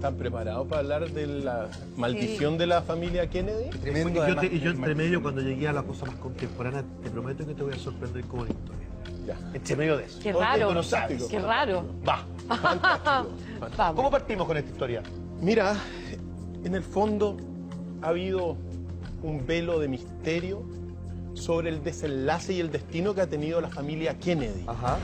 ¿Están preparados para hablar de la maldición de la familia Kennedy? Tremendo, además, y yo entre medio, cuando llegué a la cosa más contemporánea, te prometo que te voy a sorprender con una historia. Ya. Entre medio de eso. Qué raro, No sabes. qué raro. Va. Vamos. ¿Cómo partimos con esta historia? Mira, en el fondo ha habido un velo de misterio sobre el desenlace y el destino que ha tenido la familia Kennedy. Ajá.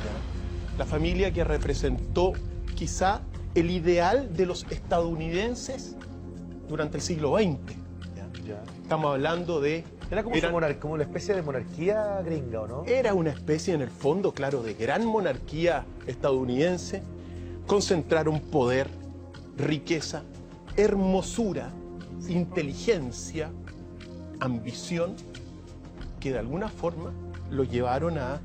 La familia que representó quizá el ideal de los estadounidenses durante el siglo XX. Ya. Estamos hablando de... Era como, como una especie de monarquía gringa, ¿o no? Era una especie, en el fondo, claro, de gran monarquía estadounidense. Concentraron poder, riqueza, hermosura, inteligencia, ambición, que de alguna forma lo llevaron a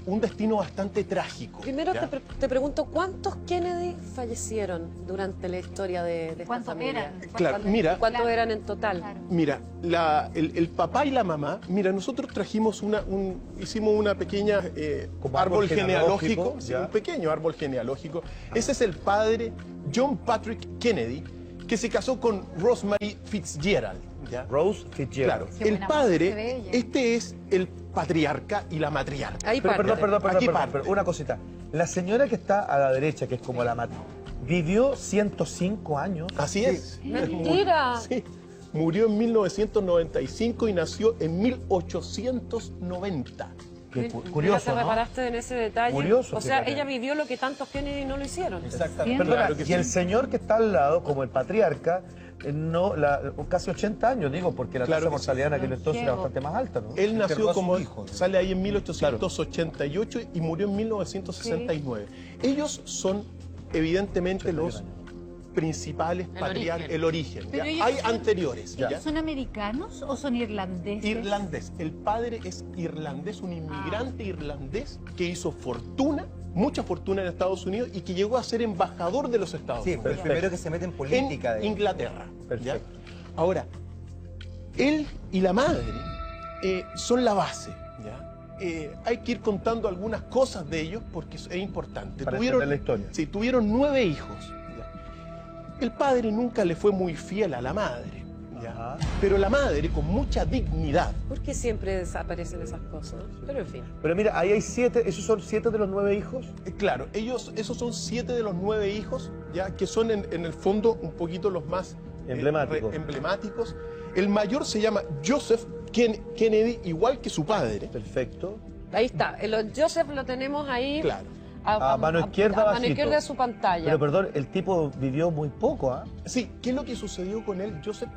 un destino bastante trágico. Primero te pregunto, ¿cuántos Kennedy fallecieron durante la historia de esta ¿Cuántos familia? eran? Claro, mira, ¿Cuántos eran en total? Claro. mira, el papá y la mamá, mira, nosotros trajimos hicimos una pequeña Como árbol genealógico, sí, ya. un pequeño árbol genealógico. Ese es el padre John Patrick Kennedy, que se casó con Rosemary Fitzgerald. ¿Ya? Rose Fitzgerald. Claro, Qué el buena voz se ve padre, ella. este es el patriarca y la matriarca. Ahí Pero, parte. perdón, una cosita. La señora que está a la derecha, que es como la vivió 105 años. Así es. ¡Mentira! Sí. Murió en 1995 y nació en 1890. Qué Mira, curioso, te ¿no? reparaste en ese detalle. Curioso, O sea, fíjate. ella vivió lo que tantos Kennedy no lo hicieron. Exactamente. Perdona, Claro que y sí. el señor que está al lado, como el patriarca, casi 80 años, digo, porque la Claro tasa de que mortalidad en aquel entonces era Ciego. bastante más alta, ¿no? Él nació como hijos. sale ahí en 1888 y murió en 1969. Ellos son evidentemente los principales patriarcas, el origen. Pero ¿ya? ellos Hay son- anteriores. ¿ya? ¿Son americanos o son irlandeses? Irlandés. El padre es irlandés, un inmigrante irlandés que hizo fortuna, mucha fortuna en Estados Unidos y que llegó a ser embajador de los Estados Sí, Unidos. fue el primero que se mete en política. En Inglaterra. ¿ya? Perfecto. Ahora, él y la madre son la base. ¿ya? Hay que ir contando algunas cosas de ellos porque es importante. Para entender la historia. Sí, tuvieron 9 hijos. ¿ya? El padre nunca le fue muy fiel a la madre. ¿ya? Ajá. Pero la madre, con mucha dignidad, ¿Por qué siempre desaparecen esas cosas? Pero en fin. Pero mira, ahí hay 7, ¿esos son 7 de los 9 hijos? claro, esos son 7 de los 9 hijos, ya que son en el fondo un poquito los más Emblemáticos. emblemáticos. El mayor se llama Joseph Kennedy, igual que su padre. Perfecto. Ahí está. El Joseph lo tenemos ahí. Claro. A mano izquierda, a mano bajito. izquierda de su pantalla. Pero perdón, el tipo vivió muy poco, ¿ah? Sí, ¿qué es lo que sucedió con él? Joseph,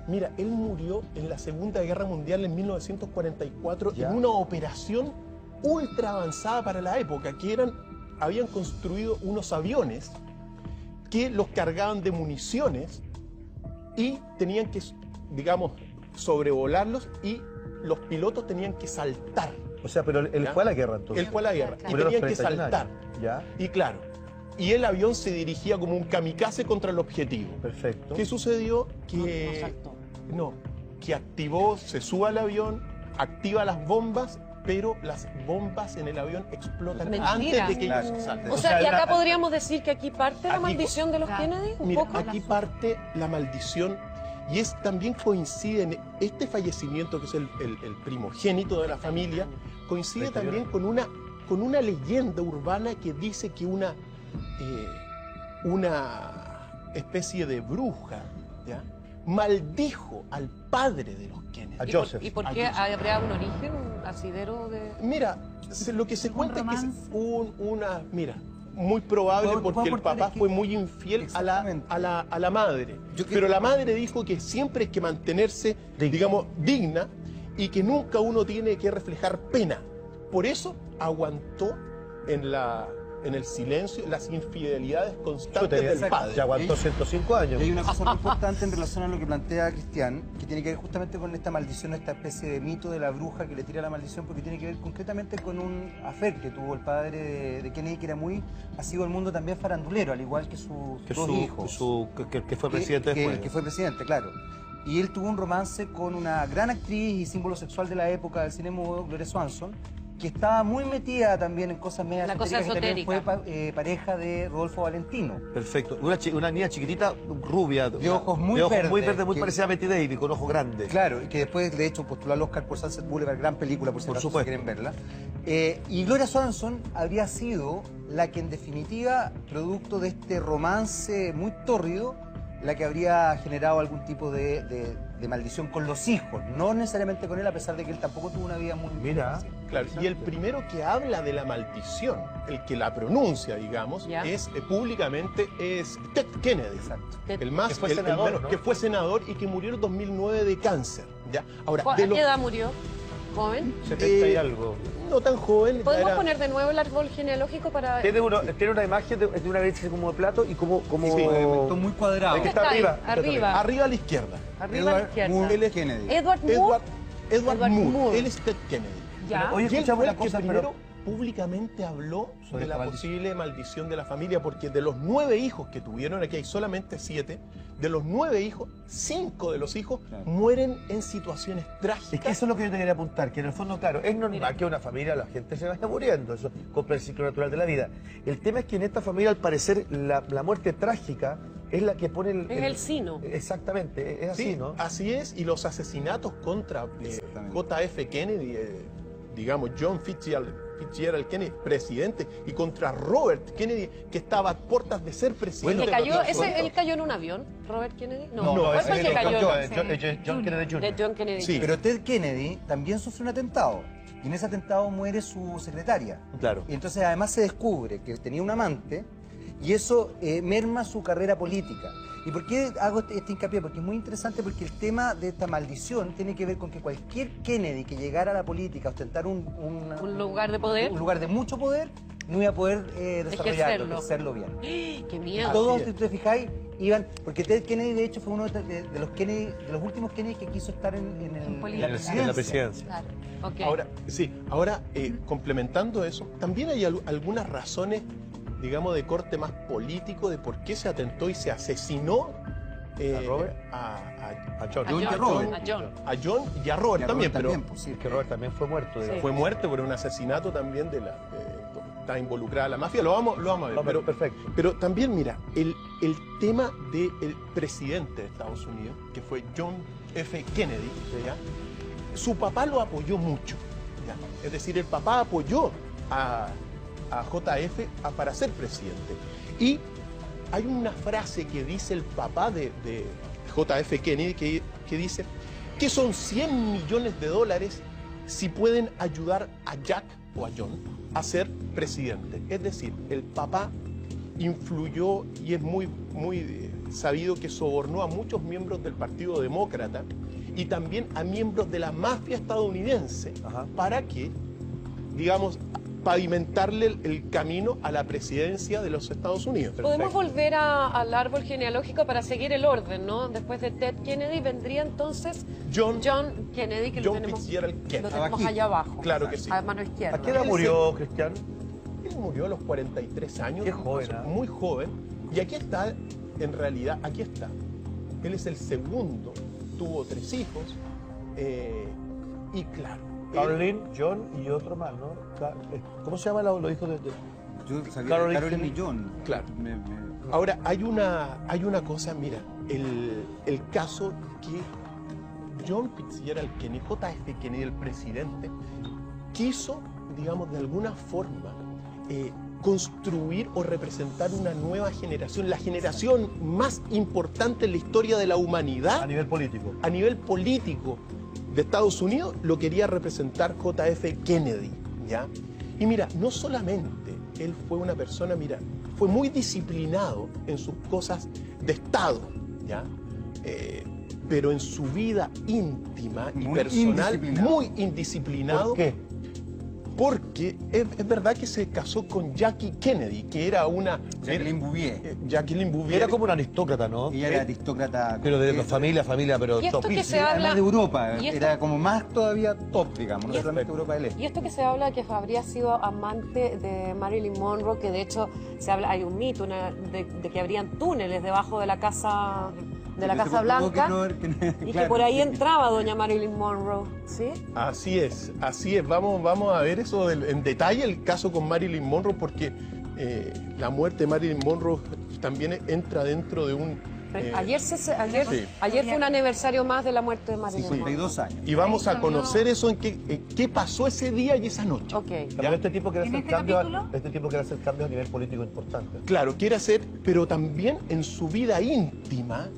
mira, él murió en la Segunda Guerra Mundial en 1944 Ya. en una operación ultra avanzada para la época, que habían construido unos aviones que los cargaban de municiones y tenían que, digamos, sobrevolarlos y los pilotos tenían que saltar. O sea, pero él ¿Ya? fue a la guerra entonces. Él fue a la guerra y Murió a los tenían que 31 saltar. años. ¿Ya? Y claro, y el avión se dirigía como un kamikaze contra el objetivo. Perfecto. ¿Qué sucedió? No Que saltó. que activó, se sube al avión, activa las bombas, pero las bombas en el avión explotan Mentira. antes de que Claro. ellos salten. O sea, y era- acá podríamos decir que aquí parte la Aquí- maldición de los Claro. Kennedy. Un Mira, poco. aquí parte la maldición y también coincide en este fallecimiento, que es el primogénito de la familia, coincide también con una leyenda urbana que dice que una especie de bruja, ¿ya? maldijo al padre de los Kennedy. A Joseph. ¿Y por A qué Joseph. habría un origen, un asidero de...? Mira, lo que se ¿Un cuenta es que es romance? mira, muy probable ¿Puedo porque el aportar? papá Es que- fue muy infiel Exactamente. a la madre. Yo Pero creo- la madre dijo que siempre hay que mantenerse, digamos, digna y que nunca uno tiene que reflejar pena. Por eso aguantó en el silencio las infidelidades constantes del padre. Ya aguantó 105 años. Y hay una cosa muy importante en relación a lo que plantea Cristian, que tiene que ver justamente con esta maldición, esta especie de mito de la bruja que le tira la maldición, porque tiene que ver concretamente con un affair que tuvo el padre de Kennedy, que era ha sido el mundo también farandulero, al igual que sus Que dos hijos. que fue presidente después. Que fue presidente, claro. Y él tuvo un romance con una gran actriz y símbolo sexual de la época del cine mudo, Gloria Swanson, que estaba muy metida también en cosas medias La cosa esotéricas, que también esotérica. fue pareja de Rodolfo Valentino. Perfecto. Una niña chiquitita, rubia. De ojos muy muy verdes, muy que- parecida a Betty Davis, con ojos grandes. Claro, y que después, de hecho, postuló al Oscar por Sunset Boulevard, gran película, por si Por acaso supuesto. quieren verla. Y Gloria Swanson habría sido la que, en definitiva, producto de este romance muy tórrido, la que habría generado algún tipo de maldición con los hijos, no necesariamente con él, a pesar de que él tampoco tuvo una vida muy Mira. fácil. Claro, y el primero que habla de la maldición, el que la pronuncia, digamos, Ya. es públicamente es Ted Kennedy. Exacto. El más, Que fue el senador, menos- ¿no? que fue senador y que murió en 2009 de cáncer. ¿Ya? Ahora, ¿A de qué lo- edad murió? ¿Joven? 70 y algo. no tan joven. ¿Podemos era- poner de nuevo el árbol genealógico para...? Tiene una imagen de una Grecia como de plato y como... Sí, Todo muy cuadrado. Hay que ¿Dónde estar está arriba. ahí? Arriba. Arriba a la izquierda. Arriba a la izquierda. Moore Él es- Kennedy. Edward Moore. Edward Edward Moore. Moore. Él es Ted Kennedy. Ya. Oye, Y él fue escuchamos el una que cosa, primero pero... públicamente habló Sobre de la esta maldición. posible maldición de la familia, porque de los 9 hijos que tuvieron, aquí hay solamente 7, de los 9 hijos, 5 de los hijos Claro. mueren en situaciones trágicas. Es que eso es lo que yo te quería apuntar, que en el fondo, claro, es normal que una familia, la gente se vaya muriendo, eso cumple el ciclo natural de la vida. El tema es que en esta familia, al parecer, la muerte trágica es la que pone el... Es el sino. Exactamente, es así, Sí, ¿no? así es, y los asesinatos contra Exactamente. JF Kennedy, digamos, John Fitzgerald Kennedy, presidente, y contra Robert Kennedy, que estaba a puertas de ser ¿El presidente. que cayó, de Estados él cayó en un avión, Robert Kennedy? No, ¿Cuál fue el que cayó? John Kennedy Jr. De John Kennedy. Sí. Pero Ted Kennedy también sufrió un atentado. Y en ese atentado muere su secretaria. Claro. Y entonces además se descubre que tenía un amante y eso merma su carrera política. ¿Y por qué hago este hincapié? Porque es muy interesante, porque el tema de esta maldición tiene que ver con que cualquier Kennedy que llegara a la política a ostentar un lugar de poder. un lugar de mucho poder, no iba a poder desarrollarlo, Ejercerlo. ejercerlo bien. ¡Qué miedo! Todos, es. si te fijáis, iban, porque Ted Kennedy de hecho fue uno de los Kennedy, de los últimos Kennedy que quiso estar en política. En la presidencia. Claro. Ok. Ahora, sí, ahora complementando eso, también hay algunas razones, digamos, de corte más político de por qué se atentó y se asesinó ¿A Robert? a John. A John y a John, Robert. a John. John y a Robert Y a también, Robert pero pues, sí. Que Robert también fue muerto. digamos. fue muerto por un asesinato también está involucrada la mafia, lo vamos a ver. No, pero, perfecto. pero también, mira, el tema del presidente de Estados Unidos, que fue John F. Kennedy, ¿ya? Su papá lo apoyó mucho. ¿ya? Es decir, el papá apoyó a JF para ser presidente. Y hay una frase que dice el papá de JF Kennedy que dice que son $100 millones si pueden ayudar a Jack o a John a ser presidente. Es decir, el papá influyó y es muy sabido que sobornó a muchos miembros del Partido Demócrata y también a miembros de la mafia estadounidense Ajá. para que, digamos, pavimentarle el camino a la presidencia de los Estados Unidos. Podemos volver al árbol genealógico para seguir el orden, ¿no? Después de Ted Kennedy vendría entonces John Kennedy, que lo tenemos, Fitzgerald lo Kennedy. tenemos Abajito. allá abajo. Claro que sí. A mano izquierda. ¿A qué edad murió Cristian? Él murió a los 43 años. Qué joven, ¿ah? Muy joven. Y aquí está, en realidad, aquí está. Él es el segundo, tuvo 3 hijos. Y claro. Caroline, John y otro más, ¿no? ¿Cómo se llaman los hijos de...? Yo sabía Caroline Caroline y John. Claro. Ahora, hay una cosa, mira, el caso que John Fitzgerald Kennedy, JF Kennedy, el presidente, quiso, digamos, de alguna forma, construir o representar una nueva generación, la generación más importante en la historia de la humanidad A nivel político. a nivel político de Estados Unidos, lo quería representar JF Kennedy, ¿ya? Y mira, no solamente él fue una persona, mira, fue muy disciplinado en sus cosas de Estado, ¿ya? Pero en su vida íntima y Muy personal, indisciplinado. muy indisciplinado. ¿Por qué? Porque es verdad que se casó con Jackie Kennedy, que era una... Jacqueline Bouvier. Jacqueline Bouvier. Era como un aristócrata, ¿no? Ella era aristócrata. Pero de familia, pero ¿Y esto top. que se Además habla de Europa, ¿Y esto? era como más todavía top, digamos, no ¿Y esto? solamente Europa del Este. Y esto que se habla que habría sido amante de Marilyn Monroe, que de hecho se habla, hay un mito de que habrían túneles debajo de la casa de la Que se Casa comprobó Blanca, y claro, que por ahí sí. entraba doña Marilyn Monroe, ¿sí? Así es, así es. Vamos a ver eso en detalle, el caso con Marilyn Monroe, porque la muerte de Marilyn Monroe también entra dentro de un... Ayer Sí. fue un aniversario más de la muerte de Marilyn Monroe. 52 años. Y vamos a conocer eso, qué pasó ese día y esa noche. Ok. Pero este tipo quiere ¿En hacer este cambios, capítulo? este tipo quiere hacer cambios a nivel político importante. Claro, quiere hacer, pero también en su vida íntima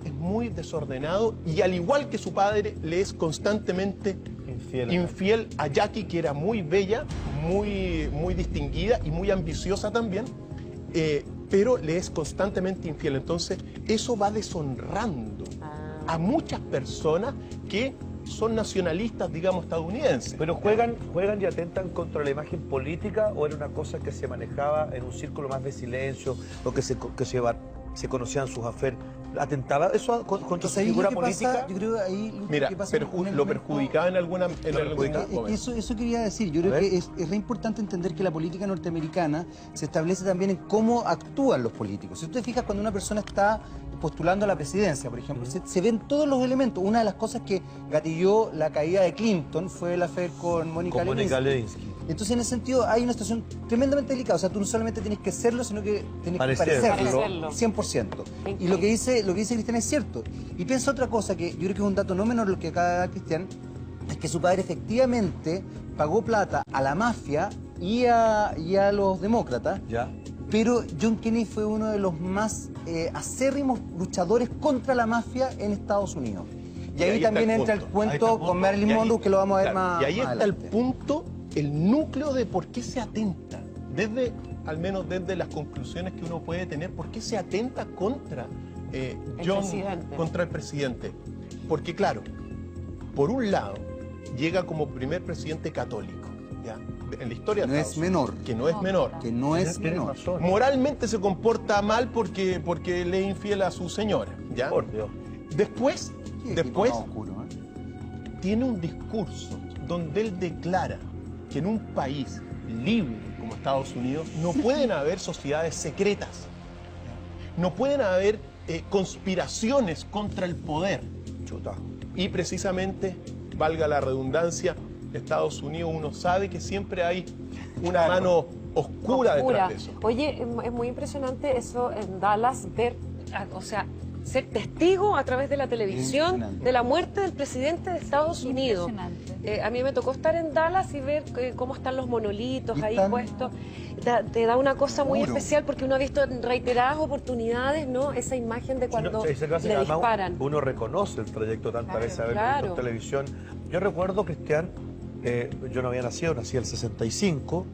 es muy desordenado y al igual que su padre, le es constantemente infiel a Jackie, que era muy bella, muy distinguida y muy ambiciosa también, pero le es constantemente infiel. Entonces, eso va deshonrando a muchas personas que son nacionalistas, digamos, estadounidenses. Pero juegan y atentan contra la imagen política, o era una cosa que se manejaba en un círculo más de silencio, o que se conocían sus aferes. ¿Atentaba eso contra su Entonces, ahí figura lo que pasa, política? yo creo ahí lo Mira, que pasa en el lo momento- perjudicaba en algún perjudicaba. momento. Eso quería decir. Yo A creo ver. que es re importante entender que la política norteamericana se establece también en cómo actúan los políticos. Si tú te fijas, cuando una persona está postulando a la presidencia, por ejemplo, se ven todos los elementos. Una de las cosas que gatilló la caída de Clinton fue el affair con Mónica Con Mónica Lewinsky. Lewinsky. Entonces, en ese sentido, hay una situación tremendamente delicada. O sea, tú no solamente tienes que serlo, sino que tienes Parecerlo. que parecerlo. Parecerlo. 100%. Y lo que dice Cristian es cierto. Y piensa otra cosa, que yo creo que es un dato no menor lo que acaba de dar Cristian, es que su padre efectivamente pagó plata a la mafia y a los demócratas, ¿Ya? pero John Kennedy fue uno de los más acérrimos luchadores contra la mafia en Estados Unidos. Y ahí está también el entra el punto. Ahí está cuento el punto. con Marilyn Y ahí- Monroe, que lo vamos a ver claro, más y ahí más está el adelante. punto, el núcleo de por qué se atenta, al menos desde las conclusiones que uno puede tener, por qué se atenta contra presidente. contra el presidente. Porque claro, por un lado, llega como primer presidente católico, ¿ya? En la historia de No Estados es menor. Unidos, que no es menor. Que no es Tienes menor. razón. Moralmente se comporta mal porque le es infiel a su señora, ¿ya? Por Dios. Después, Qué después tipo más oscuro, ¿eh? tiene un discurso donde él declara que en un país libre como Estados Unidos no pueden haber sociedades secretas, no pueden haber conspiraciones contra el poder. Chuta. Y precisamente, valga la redundancia, Estados Unidos uno sabe que siempre hay una mano oscura detrás de eso. Oye, es muy impresionante eso en Dallas, ver, o sea, ser testigo a través de la televisión Impresionante. de la muerte del presidente de Estados Unidos. Impresionante. A mí me tocó estar en Dallas y ver cómo están los monolitos Y ahí están- puestos. Te da una cosa muy Seguro. especial porque uno ha visto en reiteradas oportunidades, ¿no? Esa imagen de cuando Sí, se hace que le además disparan. Uno reconoce el trayecto tantas veces haberlo Claro. visto en televisión. Yo recuerdo, Cristian, yo no había nacido, nací en el 65,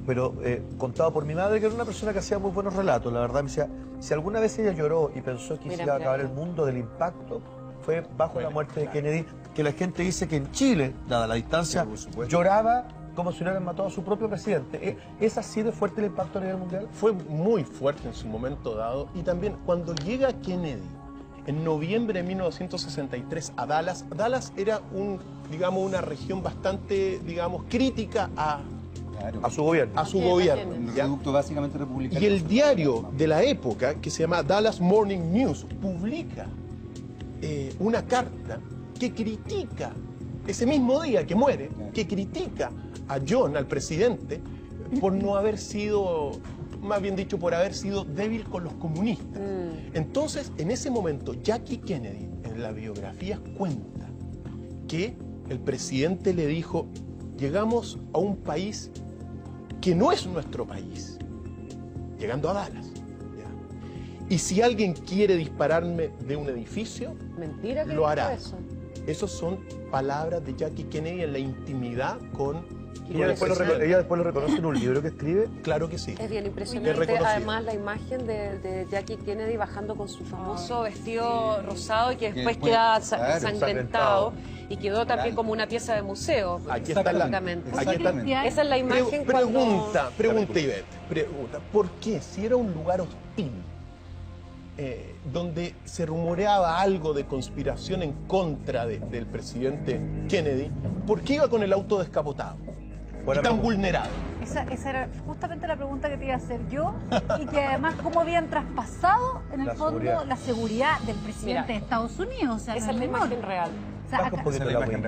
pero contado por mi madre, que era una persona que hacía muy buenos relatos. La verdad, me decía, si alguna vez ella lloró y pensó que se Mira, iba a mira. acabar el mundo del impacto, fue bajo Bueno, la muerte de claro. Kennedy, que la gente dice que en Chile, dada la distancia, Sí, por supuesto. lloraba como si hubieran matado a su propio presidente. ¿Es así de fuerte el impacto a nivel mundial? Fue muy fuerte en su momento dado y también cuando llega Kennedy en noviembre de 1963 a Dallas, Dallas era una región bastante, crítica Claro. A su gobierno. a su Aquí gobierno. Un ¿ya? reducto básicamente republicano. Y el diario de la época, que se llama Dallas Morning News, publica una carta que critica, ese mismo día que muere, que critica a John, al presidente, por no haber sido, más bien dicho, por haber sido débil con los comunistas. Entonces, en ese momento, Jackie Kennedy, en la biografía, cuenta que el presidente le dijo, llegamos a un país que no es nuestro país, llegando a Dallas. ¿Ya? Y si alguien quiere dispararme de un edificio, Mentira que lo dijo hará. eso. esas son palabras de Jackie Kennedy en la intimidad con Ella después lo reconoce en un libro que escribe. Claro que sí. Es bien Es impresionante. reconocido. Además, la imagen de Jackie Kennedy bajando con su famoso vestido rosado y que después después, queda claro, ensangrentado y quedó también Claro. como una pieza de museo. Aquí está la, prácticamente. aquí está- Cristian, Esa es la imagen pregunta, cuando... Ivette, pregunta, ¿por qué si era un lugar hostil, donde se rumoreaba algo de conspiración en contra del presidente Kennedy, ¿por qué iba con el auto descapotado? Buena Y tan pregunta. vulnerado. Esa era justamente la pregunta que te iba a hacer yo, y que además cómo habían traspasado en el fondo la seguridad del presidente de Estados Unidos. O sea, Esa es la imagen real.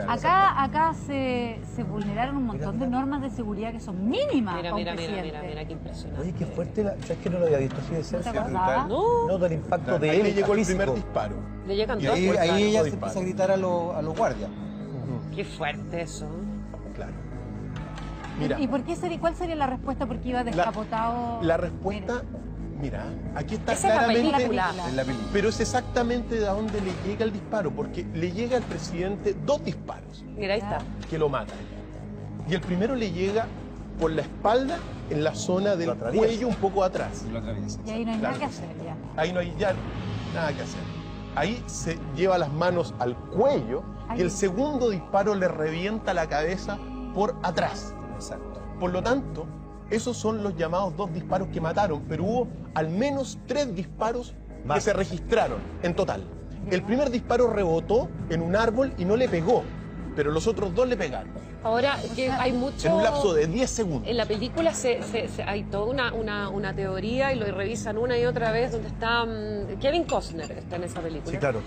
O sea, acá se vulneraron un montón de normas de seguridad que son mínimas. Mira, qué impresionante. Oye, qué fuerte, ¿sabes que no lo había visto así de cerca? ¿No te acordabas? No, del impacto de Ahí él. le llegó el físico. primer disparo. Le llegan Y dos. ahí ella se disparo. empieza a gritar a los guardias. Qué fuerte eso. Claro. Mira, ¿Y por qué cuál sería la respuesta? Porque iba descapotado. la respuesta, mira, aquí está Esa es la claramente, película. En la película. pero es exactamente de dónde le llega el disparo, porque le llega al presidente 2 disparos Mira, ahí está. que lo matan. Y el primero le llega por la espalda, en la zona del Lo atraviesa. cuello, un poco atrás. Y ahí no hay nada Claro. que hacer ya. Ahí no hay ya nada que hacer. Ahí se lleva las manos al cuello y el segundo disparo le revienta la cabeza por atrás. Exacto. Por lo tanto, esos son los llamados 2 disparos que mataron, pero hubo al menos 3 disparos que Más. se registraron en total. El primer disparo rebotó en un árbol y no le pegó, pero los otros 2 le pegaron. Ahora, que hay mucho... En un lapso de 10 segundos. En la película hay toda una teoría, y lo revisan una y otra vez, donde está Kevin Costner, está en esa película. Sí, claro.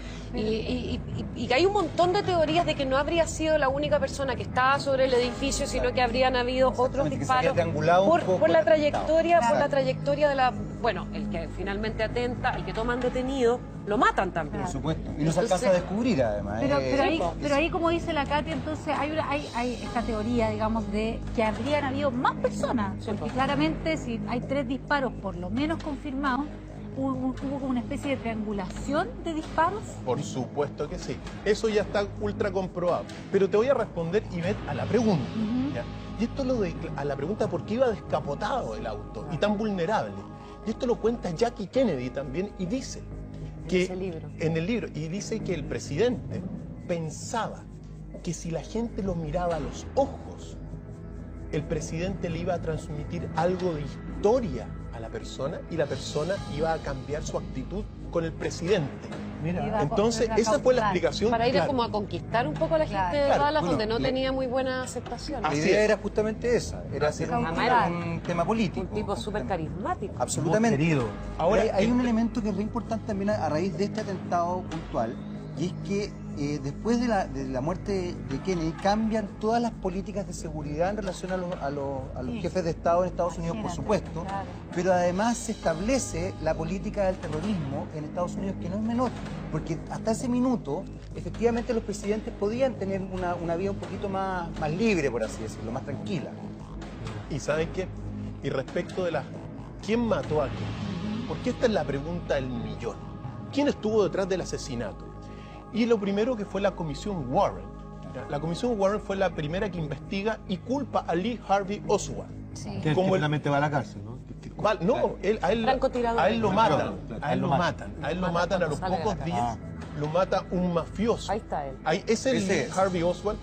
Y hay un montón de teorías de que no habría sido la única persona que estaba sobre el edificio, sino que habrían habido otros Exactamente, que se había disparos triangulado un poco por la el atentado. trayectoria de la... Bueno, el que finalmente atenta, el que toman detenido, lo matan también. Por supuesto. Y no se alcanza a descubrir, además. Pero ahí, como dice la Katy, entonces hay esta teoría, digamos, de que habrían habido más personas. Porque claramente, si hay 3 disparos, por lo menos confirmados, hubo como una especie de triangulación de disparos. Por supuesto que sí. Eso ya está ultra comprobado. Pero te voy a responder, Ivette, a la pregunta. ¿ya? Y esto a la pregunta por qué iba descapotado el auto y tan vulnerable. Y esto lo cuenta Jackie Kennedy también y dice que ese libro. en el libro, y dice que el presidente pensaba que si la gente lo miraba a los ojos, el presidente le iba a transmitir algo de historia a la persona y la persona iba a cambiar su actitud con el presidente. Mira, Entonces, esa fue la explicación. Para ir claro. como a conquistar un poco a la gente de Claro, Dallas, bueno, donde no tenía muy buena aceptación. La Así idea es. era justamente esa, era hacer un tema político. Un tipo súper carismático. Absolutamente. querido. Ahora, Ahora, hay un elemento que es re importante también a raíz de este atentado puntual, y es que después de la muerte de Kennedy cambian todas las políticas de seguridad en relación a los jefes de Estado en Estados Unidos, por Imagínate, supuesto, claro. pero además se establece la política del terrorismo en Estados Unidos, que no es menor, porque hasta ese minuto, efectivamente, los presidentes podían tener una vida un poquito más libre, por así decirlo, más tranquila. ¿Y saben qué? Y respecto de ¿quién mató a quién? Porque esta es la pregunta del millón. ¿Quién estuvo detrás del asesinato? Y lo primero que fue la Comisión Warren. ¿ya? La Comisión Warren fue la primera que investiga y culpa a Lee Harvey Oswald. Sí. Que Como el- finalmente va a la cárcel, ¿no? No, a él Francotirador. a él lo matan. Claro, A él lo matan. A él lo matan a los Sale de la pocos cárcel. días. Lo mata un mafioso. Ahí está él. Es el Ese Lee es. Harvey Oswald.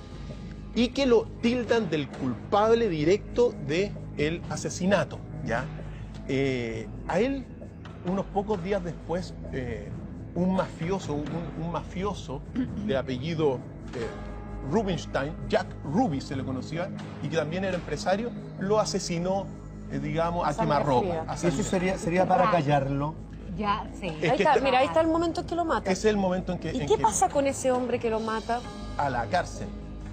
Y que lo tildan del culpable directo del asesinato. ¿ya? A él, unos pocos días después, un mafioso de apellido Rubinstein, Jack Ruby se le conocía, y que también era empresario, lo asesinó, digamos, a sangre quemarropa. fría. a Eso sangre. sería para callarlo. Ya, sí. Es Ahí que está, este- mira, ahí está el momento en que lo mata. Es el momento en que... ¿Y en qué que- pasa con ese hombre que lo mata? A la cárcel.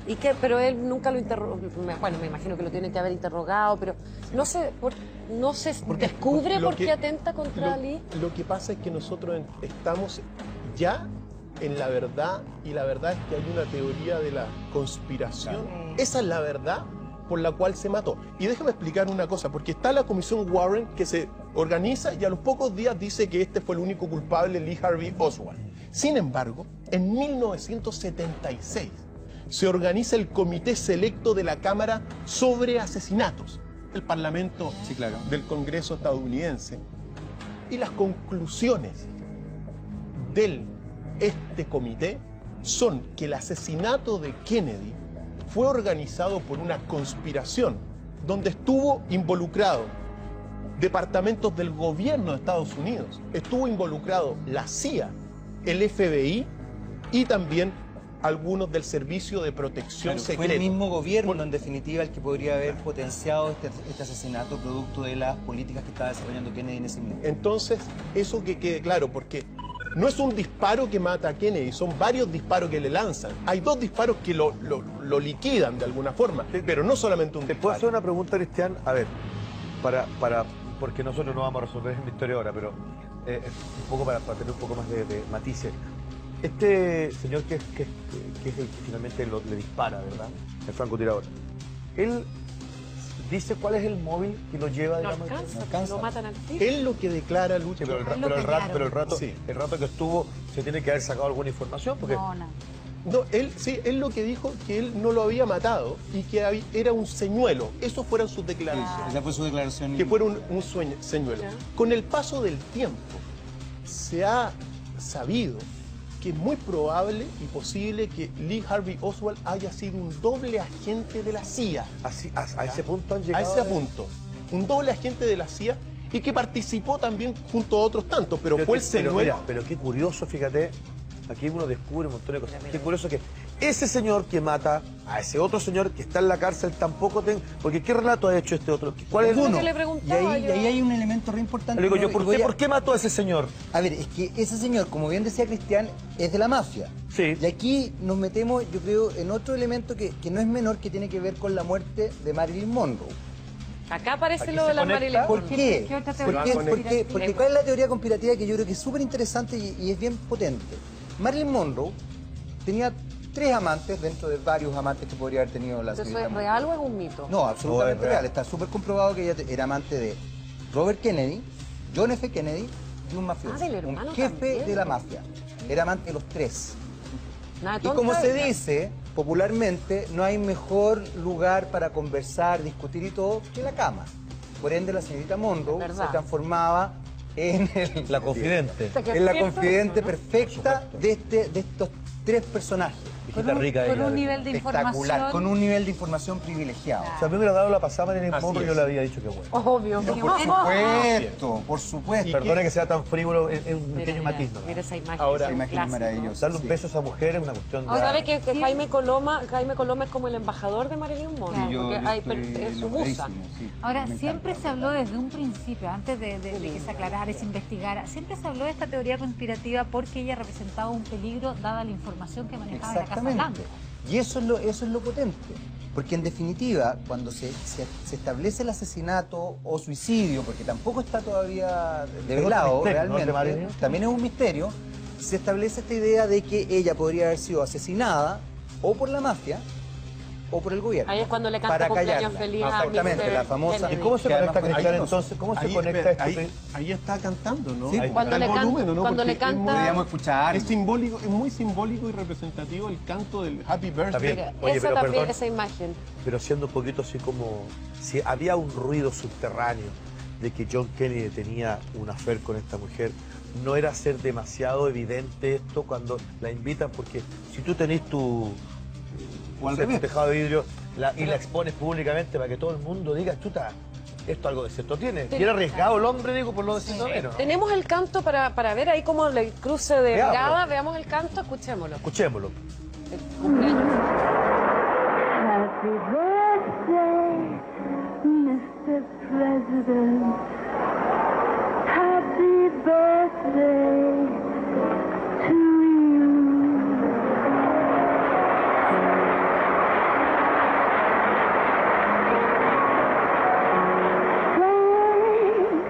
¿Y qué? Pero él nunca lo interrogó. Bueno, me imagino que lo tienen que haber interrogado, pero no se descubre Lo por qué que- atenta contra Lee. Lo que pasa es que nosotros estamos ya en la verdad, y la verdad es que hay una teoría de la conspiración. Esa es la verdad por la cual se mató. Y déjame explicar una cosa, porque está la Comisión Warren que se organiza y a los pocos días dice que este fue el único culpable, Lee Harvey Oswald. Sin embargo, en 1976 se organiza el Comité Selecto de la Cámara sobre Asesinatos, el Parlamento Sí, claro. del Congreso estadounidense. Y las conclusiones de este comité son que el asesinato de Kennedy fue organizado por una conspiración donde estuvo involucrado departamentos del gobierno de Estados Unidos, estuvo involucrado la CIA, el FBI y también algunos del Servicio de Protección Claro, fue Secreta. el mismo gobierno, en definitiva, el que podría haber potenciado este asesinato producto de las políticas que estaba desarrollando Kennedy en ese momento. Entonces, eso que quede claro, porque no es un disparo que mata a Kennedy, son varios disparos que le lanzan. Hay 2 disparos que lo liquidan de alguna forma, pero no solamente un ¿Te puedo hacer disparo. una pregunta, Cristian? A ver, porque nosotros no vamos a resolver el misterio ahora, pero un poco para tener un poco más de matices. Este señor que es el que finalmente le dispara, ¿verdad? El francotirador. Él dice cuál es el móvil que lo lleva, No digamos. alcanza, lo matan al tiro. Él lo que declara, Sí, Lucho, pero Es lo que claro. Sí. el rato que estuvo se tiene que haber sacado alguna información, porque No, no. no, él lo que dijo que él no lo había matado y que era un señuelo. Eso fueron sus declaraciones. Esa fue su declaración. Que fuera un señuelo. Ya. Con el paso del tiempo, se ha sabido que es muy probable y posible que Lee Harvey Oswald haya sido un doble agente de la CIA. así, a ese punto han A llegado. ese punto. Un doble agente de la CIA y que participó también junto a otros tantos, pero fue el señuelo. mira, pero qué curioso, fíjate, aquí uno descubre un montón de cosas. Qué curioso que ese señor que mata a ese otro señor que está en la cárcel tampoco tenga... Porque ¿qué relato ha hecho este otro? ¿Cuál es Eso es lo Uno. que le Y preguntaba ahí, yo. y ahí hay un elemento re importante. Le digo yo, ¿no? ¿por Y voy qué, a- ¿por qué mató a ese señor? A ver, es que ese señor, como bien decía Cristian, es de la mafia. Sí. Y aquí nos metemos, yo creo, en otro elemento que no es menor, que tiene que ver con la muerte de Marilyn Monroe. Acá aparece Aquí lo se de la conecta. Marilyn ¿Por Monroe. qué? ¿Qué otra teoría Porque conspirativa? ¿cuál es la teoría conspirativa que yo creo que es súper interesante y es bien potente? Marilyn Monroe tenía 3 amantes dentro de varios amantes que podría haber tenido la ¿Eso señorita es Monroe. real o es un mito? No, absolutamente No, es real. real. Está súper comprobado que ella era amante de Robert Kennedy, John F. Kennedy y un mafioso. Ah, del un hermano jefe también. de la mafia. Era amante de los 3. Nada Y tonta como se ella. dice popularmente, no hay mejor lugar para conversar, discutir y todo que la cama. Por ende, la señorita Monroe se ¿Verdad? transformaba en La confidente. en la ¿Cierto? confidente ¿No? perfecta de estos 3 personajes. Viejita rica con ella. un nivel de Espectacular, información. con un nivel de información privilegiado. O sea, a mí me hubiera dado la pasada Marilyn Así Monroe y es. yo le había dicho que bueno. Obvio. Por supuesto, por supuesto. Perdone que sea tan frívolo, es un Mira, pequeño mira, matiz, ¿no? mira esa imagen. Ahora, es Esa un imagen es clásico. maravillosa. Darle un beso a esa mujer es una cuestión de... Ahora, ¿sabe que Jaime Coloma es como el embajador de Marilyn Monroe? Sí, yo porque estoy es su musa. enamorradísimo, sí. Ahora, Me siempre encanta. se habló desde un principio, antes de que se aclarara y se investigara, siempre se habló de esta teoría conspirativa porque ella representaba un peligro dada la información que manejaba en la Casa Blanca. Exactamente. Y eso es lo potente. Porque en definitiva, cuando se establece el asesinato o suicidio, porque tampoco está todavía develado misterio, ¿no? realmente, De Marilyn. también es un misterio, se establece esta idea de que ella podría haber sido asesinada o por la mafia o por el gobierno. Ahí es cuando le canta para cumpleaños callarla. feliz a Exactamente, Mr. la famosa. Kennedy. ¿Y cómo se que además conecta, fue Cristian, exitosa. entonces? ¿Cómo se Ahí, conecta esto? ahí está cantando, ¿no? Sí, Ahí cuando está el le can- volumen, ¿no? cuando le Porque es muy- canta- Podríamos escuchar. Es simbólico, es muy simbólico y representativo el canto del Happy Birthday. bien. Mira, Oye, esa pero también, perdón. esa imagen. Pero siendo un poquito así como... Si había un ruido subterráneo de que John Kennedy tenía un affair con esta mujer, no era ser demasiado evidente esto cuando la invitan, porque si tú tenés tu... O al tu revés. tejado de vidrio y la expones públicamente para que todo el mundo diga, chuta, esto algo de cierto tiene. Y era arriesgado el hombre, digo, por lo de cierto menos. Tenemos el canto para ver ahí como el cruce de Veámoslo. mirada. Veamos el canto, escuchémoslo. Escuchémoslo. El cumpleaños. Happy birthday, Mr. President. Happy birthday to you. Thanks,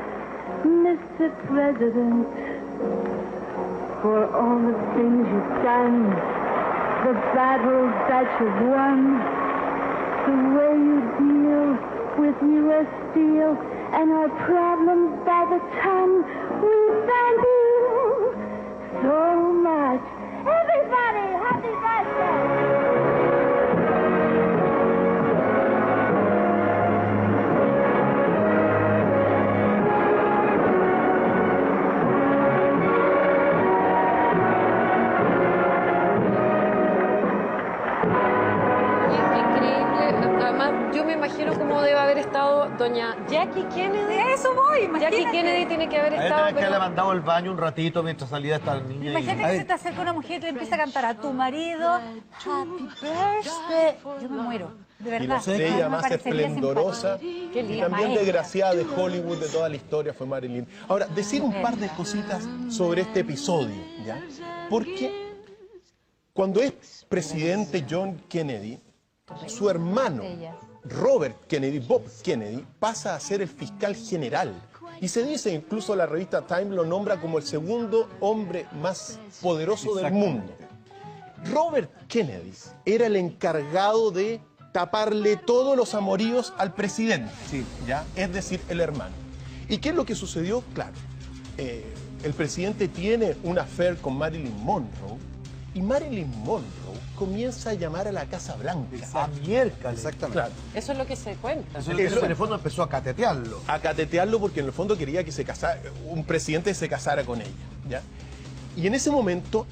Mr. President, for all the things you've done, the battles that you've won, the way you deal with U.S. Steel and our problems by the ton. We thank you so much. Everybody, happy birthday! Increíble. Además, yo me imagino cómo debe haber estado doña Jackie Kennedy. Eso voy, imagínate. Jackie Kennedy tiene que haber A estado... veces que pero- le ha mandado al baño un ratito mientras salía esta niña. Imagínate que se te acerca una mujer y le empieza a cantar a tu marido Happy Birthday. Yo me muero, de Y verdad. la estrella Me más parecería esplendorosa Qué y linda también maestra. desgraciada de Hollywood de toda la historia fue Marilyn. Ahora, decir un par de cositas sobre este episodio, ¿ya? Porque cuando es presidente John Kennedy, su hermano Robert Kennedy, Bob Kennedy, pasa a ser el fiscal general. Y se dice, incluso la revista Time lo nombra como el segundo hombre más poderoso del mundo. Robert Kennedy era el encargado de taparle todos los amoríos al presidente, ¿ya? Es decir, el hermano. ¿Y qué es lo que sucedió? Claro, el presidente tiene un affair con Marilyn Monroe y Marilyn Monroe comienza a llamar a la Casa Blanca. A miércoles. Exactamente. Claro, Eso es lo que se cuenta. Eso en el fondo empezó a catetearlo. a catetearlo porque en el fondo quería que se casara, un presidente se casara con ella, ¿ya? Y en ese momento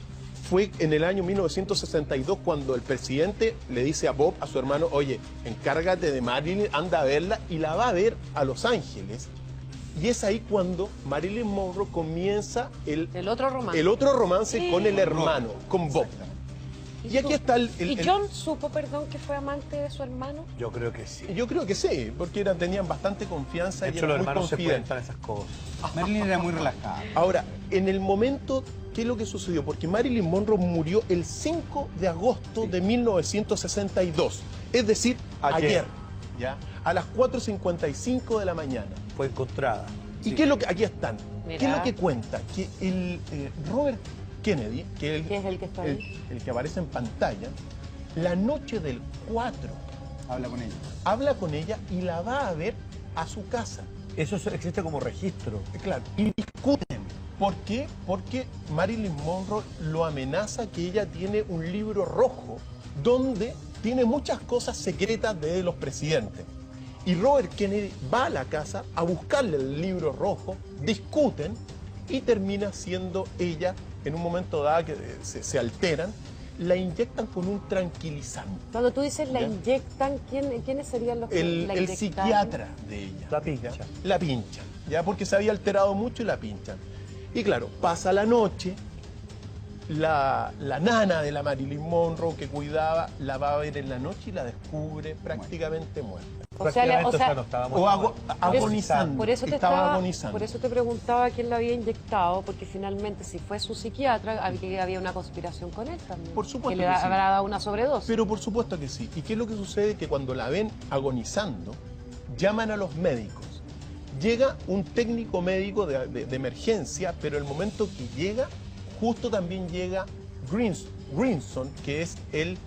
fue en el año 1962 cuando el presidente le dice a Bob, a su hermano, oye, encárgate de Marilyn, anda a verla, y la va a ver a Los Ángeles. Y es ahí cuando Marilyn Monroe comienza El otro romance. el otro romance con el hermano, con Bob. Y aquí está ¿Y John supo, perdón, que fue amante de su hermano? Yo creo que sí. Yo creo que sí, porque tenían bastante confianza De y hecho, los eran muy hermanos se confidentes. cuentan esas cosas. Marilyn era muy relajada. Ahora, en el momento, ¿qué es lo que sucedió? Porque Marilyn Monroe murió el 5 de agosto de 1962, es decir, ayer, ¿ya? A las 4:55 de la mañana. Fue encontrada. ¿Y qué es lo que aquí están? ¿Qué es Mira. lo que cuenta? Que el Robert Kennedy, que ¿Qué es el que está ahí? el que aparece en pantalla, la noche del 4 Habla con ella. habla con ella y la va a ver a su casa. Eso existe como registro. Claro, y discuten. ¿Por qué? Porque Marilyn Monroe lo amenaza que ella tiene un libro rojo donde tiene muchas cosas secretas de los presidentes. Y Robert Kennedy va a la casa a buscarle el libro rojo, discuten y termina siendo ella, en un momento dado que se alteran, la inyectan con un tranquilizante. Cuando tú dices la ¿Ya? inyectan, ¿quiénes serían los que la El inyectaron? psiquiatra de ella. La pincha. ¿Ya? La pincha, ya porque se había alterado mucho y la pinchan. Y claro, pasa la noche, la nana de la Marilyn Monroe que cuidaba la va a ver en la noche y la descubre prácticamente muerta. O sea, Prácticamente, o sea, no estaba O muerta. agonizando. Por eso estaba agonizando. Por eso te preguntaba quién la había inyectado, porque finalmente si fue su psiquiatra, había una conspiración con él también. Por supuesto que le que sí. habrá dado una sobredosis. Pero por supuesto que sí. ¿Y qué es lo que sucede? Que cuando la ven agonizando, llaman a los médicos. Llega un técnico médico de emergencia, pero el momento que llega, justo también llega Grinson, que es el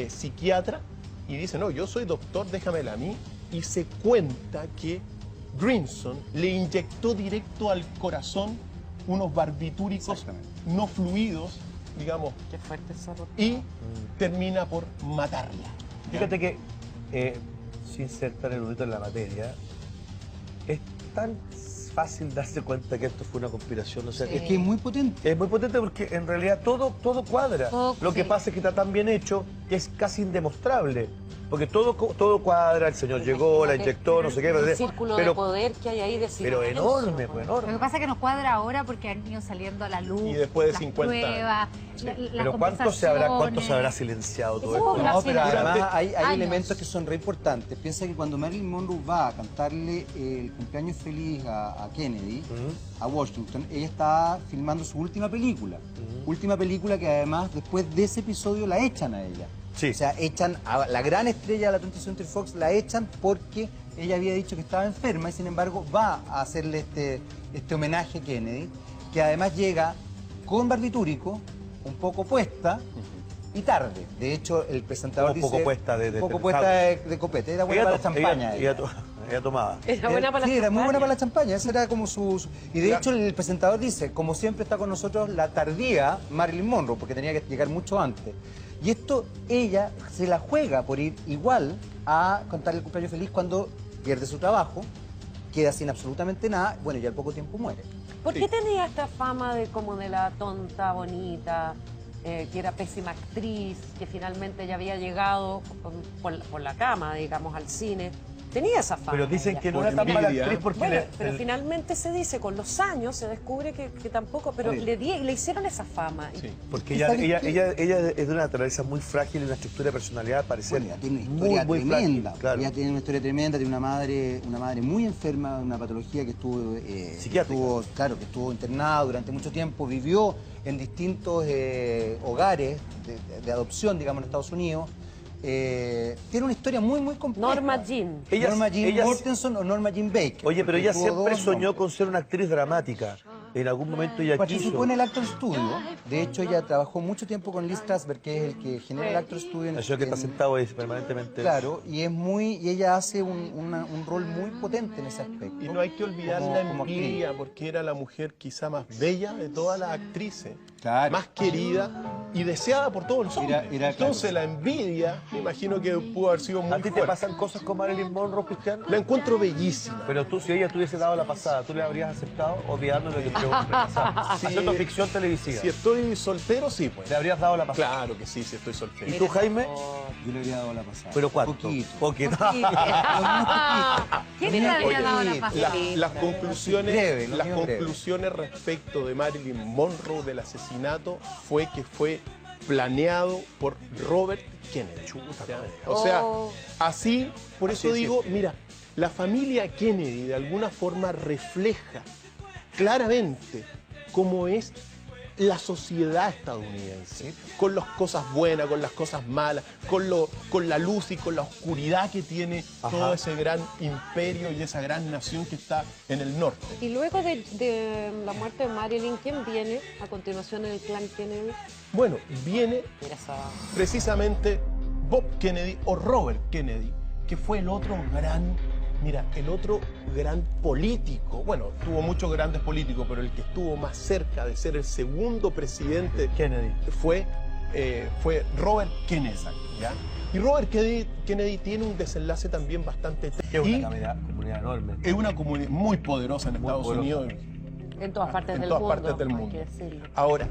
psiquiatra, y dice, no, yo soy doctor, déjamela a mí. Y se cuenta que Grinson le inyectó directo al corazón unos barbitúricos Exactamente. no fluidos, digamos, Qué fuerte esa ropa. y termina por matarla. Fíjate que, sin ser tan erudito en la materia, es tan fácil darse cuenta que esto fue una conspiración. O sea, Es que es muy potente. es muy potente porque en realidad todo cuadra. Todo, Lo que sí. pasa es que está tan bien hecho que es casi indemostrable. Porque todo cuadra, el señor llegó, la inyectó, no sé qué. El círculo de pero, poder que hay ahí de pero silencio, enorme, pues. pues Lo enorme. que pasa es que nos cuadra ahora porque han ido saliendo a la luz. Y después de las 50 años. pruebas, Sí. las Pero cuánto se conversaciones. habrá silenciado todo Eso esto? es No, pero Brasil. además hay Años. elementos que son re importantes. Piensa que cuando Marilyn Monroe va a cantarle el cumpleaños feliz a Kennedy, a Washington, ella estaba filmando su última película. Última película que además después de ese episodio la echan a ella. Sí. O sea, echan a la gran estrella de la 20th Century Fox, la echan porque ella había dicho que estaba enferma y sin embargo va a hacerle este homenaje a Kennedy, que además llega con barbitúrico, un poco puesta y tarde. De hecho, el presentador Un dice... poco puesta de un poco puesta de copete. Era buena para la champaña. Ella tomaba. Era buena para la Sí, era muy buena champaña. para la champaña. Esa era como su... Y de hecho, el presentador dice, como siempre está con nosotros la tardía Marilyn Monroe, porque tenía que llegar mucho antes. Y esto, ella se la juega por ir igual a contar el cumpleaños feliz cuando pierde su trabajo, queda sin absolutamente nada, bueno, y al poco tiempo muere. ¿Por qué tenía esta fama de como de la tonta bonita, que era pésima actriz, que finalmente ya había llegado por la cama, digamos, al cine? tenía esa fama. Pero dicen ella. que no Por era tan mala envidia. actriz porque Bueno, pero finalmente se dice, con los años se descubre que tampoco, pero Sí. le hicieron esa fama. Sí. porque ¿Y ella sabes qué? es de una naturaleza muy frágil y una estructura de personalidad, al parecer. Bueno, ella tiene una historia tremenda. claro. Ella tiene una historia tremenda, tiene una madre muy enferma de una patología que estuvo, Psiquiátrica. que estuvo internada durante mucho tiempo, vivió en distintos hogares de adopción, digamos, en Estados Unidos. Tiene una historia muy compleja. Norma Jean. Norma Jean ella- Mortensen o Norma Jean Baker. Oye, pero porque ella tuvo siempre dos soñó nombres. con ser una actriz dramática. En algún momento ella Participó quiso. en el Actor Studio. De hecho, ella trabajó mucho tiempo con Lee Strasberg, que es el que genera el Actor Studio. El señor que está sentado ahí permanentemente. Claro, y ella hace un rol muy potente en ese aspecto. Y no hay que olvidar la como actriz. envidia, porque era la mujer quizá más bella de todas las actrices, Claro. más querida y deseada por todos los hombres. Era Entonces claro. la envidia, me imagino que pudo haber sido muy ¿A ti te fuerte. pasan cosas con Marilyn Monroe, Cristian? La encuentro bellísima. Pero tú, si ella te hubiese dado la pasada, ¿tú le habrías aceptado? Olvidando lo que te haciendo ficción televisiva. Si estoy soltero, sí, pues. ¿Le habrías dado la pasada? Claro que sí, si estoy soltero. ¿Y tú, Jaime? Yo le habría dado la pasada. ¿Pero cuánto? Poquito. Poquito. ¿Quién le habría dado la Oye, pasada? Las conclusiones, Breve, lo las mío breve. conclusiones respecto de Marilyn Monroe del asesinato fue que fue planeado por Robert Kennedy. O sea, Oh. así, por Así eso es, digo, mira, la familia Kennedy de alguna forma refleja claramente cómo es la sociedad estadounidense, con las cosas buenas, con las cosas malas, con la luz y con la oscuridad que tiene todo ese gran imperio y esa gran nación que está en el norte. Y luego de la muerte de Marilyn, ¿quién viene a continuación en el clan Kennedy? Bueno, viene Mira esa... precisamente Bob Kennedy o Robert Kennedy, que fue el otro gran político. Bueno, tuvo muchos grandes políticos, pero el que estuvo más cerca de ser el segundo presidente Kennedy. fue Robert Kennedy. ¿Ya? Y Robert Kennedy tiene un desenlace también bastante Que es y una comunidad enorme. es una comunidad muy poderosa en Estados poderosa. Unidos. En todas partes En del todas mundo. partes del hay mundo. que decirlo. Ahora,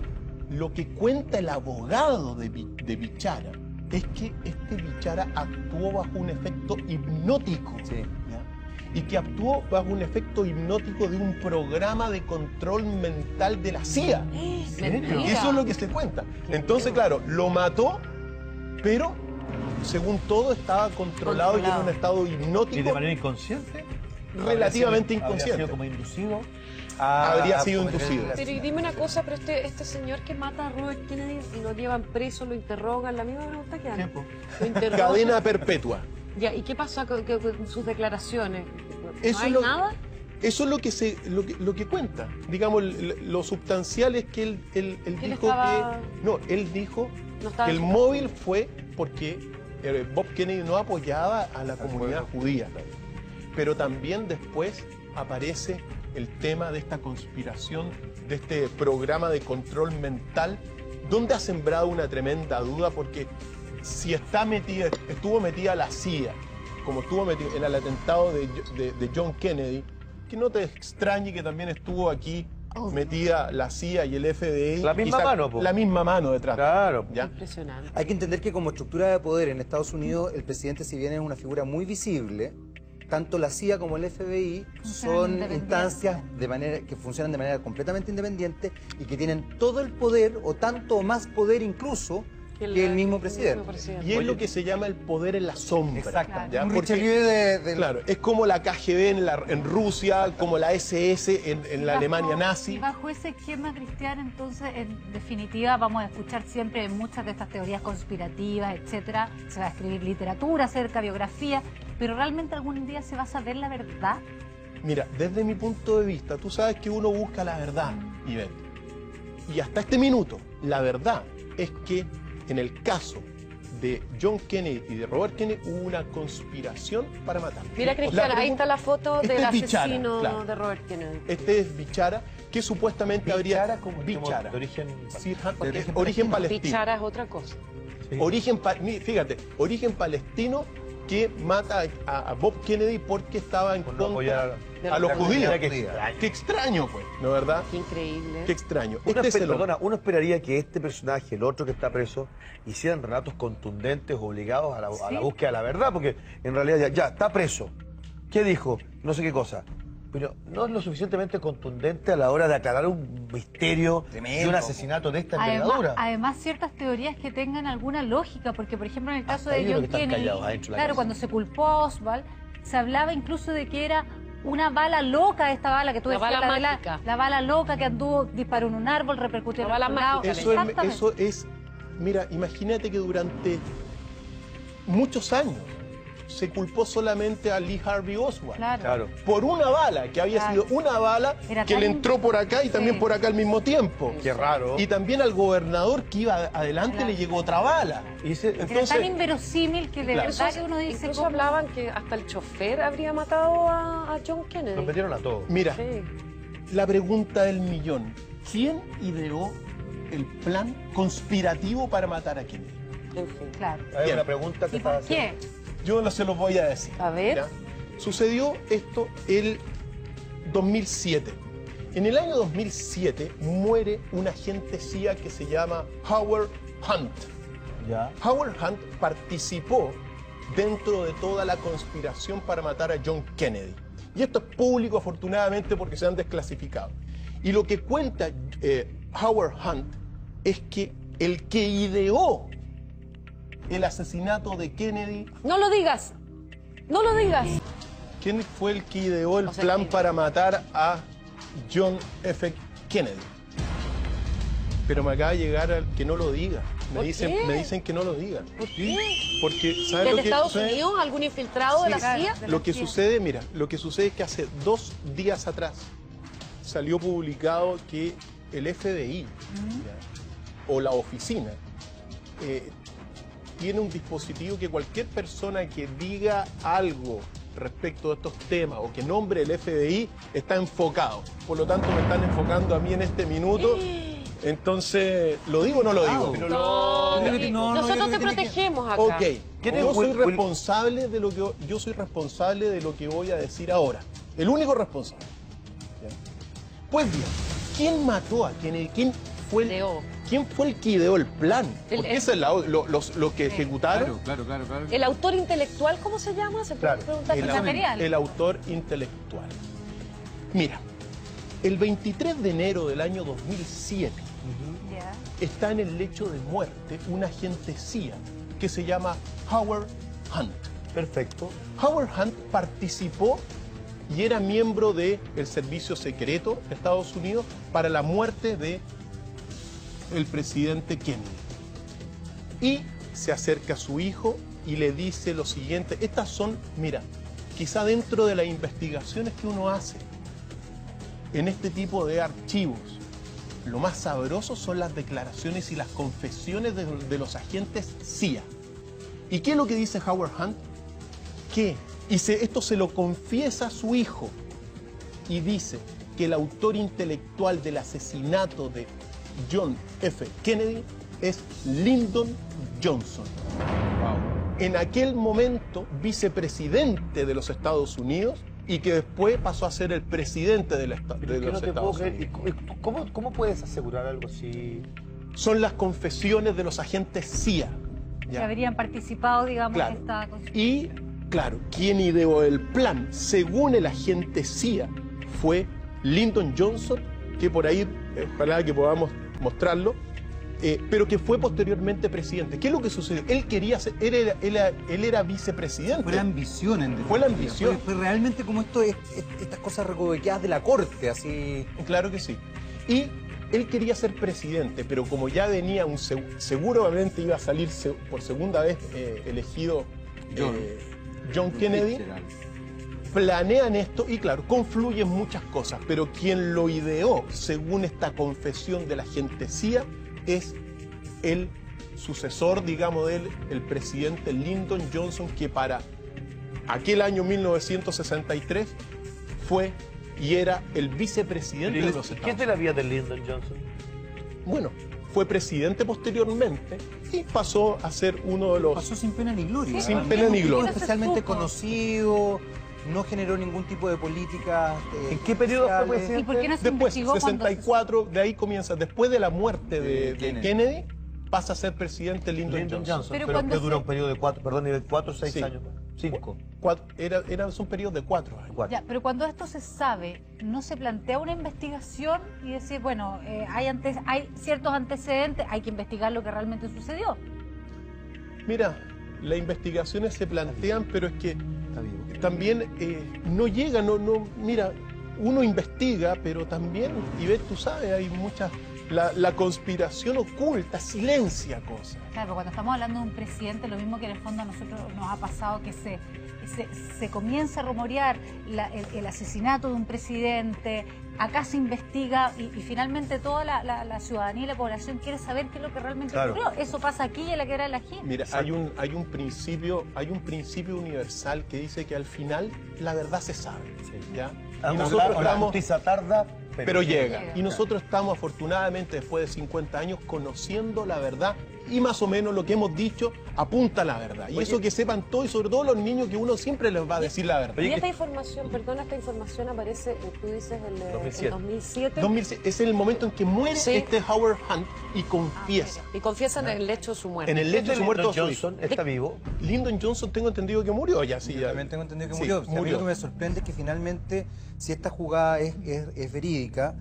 lo que cuenta el abogado de Bichara es que este Bichara actuó bajo un efecto hipnótico. Sí. ¿Ya? Y que actuó bajo un efecto hipnótico de un programa de control mental de la CIA. Mentira. Eso es lo que se cuenta. Entonces, claro, lo mató, pero según todo estaba controlado y en un estado ¿Y de hipnótico manera inconsciente? relativamente ¿Habría inconsciente. sido como inducido? Habría sido inducido. Pero y dime una cosa, pero este señor que mata a Robert Kennedy, lo llevan preso, lo interrogan, la misma pregunta que antes. Lo interrogan. Cadena perpetua. Ya, ¿y qué pasa con sus declaraciones? ¿No Eso hay es lo- nada? Eso es lo que cuenta. Digamos, lo substancial es que él él dijo estaba- que. No, él dijo No estaba que el en su móvil fue porque Bob Kennedy no apoyaba a la comunidad judía. Pero también después aparece el tema de esta conspiración, de este programa de control mental, donde ha sembrado una tremenda duda, porque si estuvo metida la CIA, como estuvo metido en el atentado de John Kennedy, que no te extrañe que también estuvo aquí metida la CIA y el FBI. La misma quizá mano, po. La misma mano detrás. Claro. ¿Ya? Impresionante. Hay que entender que como estructura de poder en Estados Unidos, el presidente, si bien es una figura muy visible, tanto la CIA como el FBI son independientes. instancias que funcionan de manera completamente independiente y que tienen todo el poder, o tanto o más poder incluso, que el mismo presidente. Y es lo que se llama el poder en la sombra. Exactamente. ¿ya? Un Porque- Richelieu de Claro, es como la KGB en Rusia, como la SS en la Alemania Y nazi. bajo ese esquema, Cristian, entonces, en definitiva, vamos a escuchar siempre muchas de estas teorías conspirativas, etcétera. Se va a escribir literatura acerca, biografía, pero realmente algún día se va a saber la verdad. Mira, desde mi punto de vista, tú sabes que uno busca la verdad, Ivette. Y hasta este minuto, la verdad es que en el caso de John Kennedy y de Robert Kennedy hubo una conspiración para matar. Mira, Cristian, ahí está la foto Este del es Bichara, asesino claro. de Robert Kennedy. Este es Bichara, que supuestamente habría... Bichara. De origen... Sirhan, Porque origen palestino. Bichara es otra cosa. Fíjate, origen palestino que mata a Bob Kennedy porque estaba en Por no contra apoyar a los la judíos. comunidad, qué extraño. Qué extraño, pues, ¿no es verdad? Qué increíble. Qué extraño. Uno, Este es el hombre. perdona, uno esperaría que este personaje, el otro que está preso, hicieran relatos contundentes, obligados a la búsqueda de la verdad, porque en realidad ya está preso. ¿Qué dijo? No sé qué cosa. Pero no es lo suficientemente contundente a la hora de aclarar un misterio de un asesinato de esta envergadura. Además, ciertas teorías que tengan alguna lógica, porque por ejemplo en el caso Hasta de ellos John que están Kennedy, callados adentro de la claro, casa. cuando se culpó a Oswald, se hablaba incluso de que era una bala loca, esta bala que tú La decías, bala mágica. la bala loca que anduvo, disparó en un árbol, repercutió en La bala otro lado. mágica. Eso es, mira, imagínate que durante muchos años se culpó solamente a Lee Harvey Oswald. Claro. Por una bala, que había Claro. sido una bala Era que tan- le entró por acá y también Sí. por acá al mismo tiempo. Qué raro. Y también al gobernador que iba adelante Claro. le llegó otra bala. Y ese- Era tan Entonces, inverosímil que de Claro. verdad que uno dice Incluso ¿cómo? hablaban que hasta el chofer habría matado a John Kennedy. Nos metieron a todos. mira, Sí. la pregunta del millón. ¿Quién ideó el plan conspirativo para matar a Kennedy? En fin. Claro. Hay Bien. una pregunta que ¿Y estaba por qué? Yo no se los voy a decir. A ver. ¿ya? Sucedió esto el 2007. En el año 2007 muere un agente CIA que se llama Howard Hunt. Ya. Howard Hunt participó dentro de toda la conspiración para matar a John Kennedy. Y esto es público, afortunadamente, porque se han desclasificado. Y lo que cuenta Howard Hunt es que el que ideó el asesinato de Kennedy, No lo digas. No lo digas. ¿quién fue el que ideó el O sea, plan ¿quién? para matar a John F. Kennedy? Pero me acaba de llegar al que no lo diga. ¿Por qué? Me dicen que no lo diga. ¿Por qué? Porque, ¿sabes ¿Desde lo que Estados sucede? Unidos? ¿Algún infiltrado de la Sí. CIA? De la Lo que CIA. sucede, mira, lo que sucede es que hace 2 días atrás salió publicado que el FBI ¿ya? o la oficina tiene un dispositivo que cualquier persona que diga algo respecto a estos temas o que nombre el FBI está enfocado. Por lo tanto, me están enfocando a mí en este minuto. Entonces, ¿lo digo o no lo digo? Pero No, Yo creo que no, nosotros yo te creo que tiene que- protegemos acá. Ok, ¿Quién es yo soy Will- responsable de lo que yo soy responsable de lo que voy a decir ahora. El único responsable. ¿Ya? Pues bien, ¿quién mató a Kennedy? Ideó. ¿Quién fue el que ideó el plan? Porque ese es lo que ejecutaron. Claro. ¿El autor intelectual cómo se llama? ¿Se puede Claro, preguntar? El, El material. el autor intelectual. Mira, el 23 de enero del año 2007 Ya. está en el lecho de muerte un agente CIA que se llama Howard Hunt. Perfecto. Howard Hunt participó y era miembro del servicio secreto de Estados Unidos para la muerte de el presidente Kennedy. Y se acerca a su hijo y le dice lo siguiente. Estas son, mira, quizá dentro de las investigaciones que uno hace en este tipo de archivos, lo más sabroso son las declaraciones y las confesiones de los agentes CIA. ¿Y qué es lo que dice Howard Hunt? Que esto se lo confiesa a su hijo y dice que el autor intelectual del asesinato de John F. Kennedy es Lyndon Johnson. En aquel momento vicepresidente de los Estados Unidos y que después pasó a ser el presidente de los Pero es que no te puedo Estados creer. Unidos. ¿Y cómo puedes asegurar algo así? Son las confesiones de los agentes CIA. Que ¿ya? habrían participado, digamos, Claro. en esta cosa. Y, claro, quien ideó el plan, según el agente CIA, fue Lyndon Johnson, que por ahí, ojalá que podamos mostrarlo, pero que fue posteriormente presidente. ¿Qué es lo que sucedió? Él quería ser, él era vicepresidente. Fue la ambición, en Fue la definitiva. ambición. Fue realmente como estas cosas recovequeadas de la corte, así. Claro que sí. Y él quería ser presidente, pero como ya venía seguramente iba a salir por segunda vez elegido John Kennedy, planean esto y claro, confluyen muchas cosas, pero quien lo ideó, según esta confesión de la gente CIA, es el sucesor, digamos, de él, el presidente Lyndon Johnson, que para aquel año 1963 fue y era el vicepresidente de los Estados ¿Qué es de Unidos. la vida de Lyndon Johnson? Bueno, fue presidente posteriormente y pasó a ser uno de los... Pasó sin pena ni gloria. Sin ¿no? pena ni Un tipo gloria. especialmente supo. conocido, no generó ningún tipo de política. ¿En qué periodo fue sociales. presidente? ¿Y por qué no se Después, investigó cuando se- 64, de ahí comienza, después de la muerte de Kennedy. Kennedy, pasa a ser presidente Lyndon Lyndon Johnson. Johnson, Pero pero cuando que dura se- un periodo de 4 o 6 Sí. años. 5. Son periodos de 4 años. 4. Ya, pero cuando esto se sabe, ¿no se plantea una investigación y decir, bueno, hay ciertos antecedentes, hay que investigar lo que realmente sucedió? Mira, las investigaciones se plantean, pero es que Está vivo. también no llega, mira, uno investiga, pero también, y ves, tú sabes, hay muchas, la conspiración oculta, silencia cosas. Claro, pero cuando estamos hablando de un presidente, lo mismo que en el fondo a nosotros nos ha pasado que se comienza a rumorear el asesinato de un presidente, acá se investiga y finalmente toda la ciudadanía y la población quiere saber qué es lo que realmente ocurrió. Eso pasa aquí y en la quebrada de la Jim. Mira, hay un principio universal que dice que al final la verdad se sabe, ¿ya? Y nosotros La estamos, justicia tarda, pero llega. Y nosotros estamos afortunadamente después de 50 años conociendo la verdad y más o menos lo que hemos dicho apunta a la verdad. Y eso que sepan todos y sobre todo los niños que uno siempre les va a decir la verdad. Y esta información, perdona, esta información aparece, tú dices, en 2007. 2007 es el momento en que muere este Howard Hunt y confiesa. Y confiesan en el hecho de su muerte. En el lecho de su muerte. Johnson está vivo. Lyndon Johnson tengo entendido que murió ya, sí. Yo también tengo entendido que Sí, murió. O sea, a mí murió. lo que me sorprende es que finalmente, si esta jugada es verídica,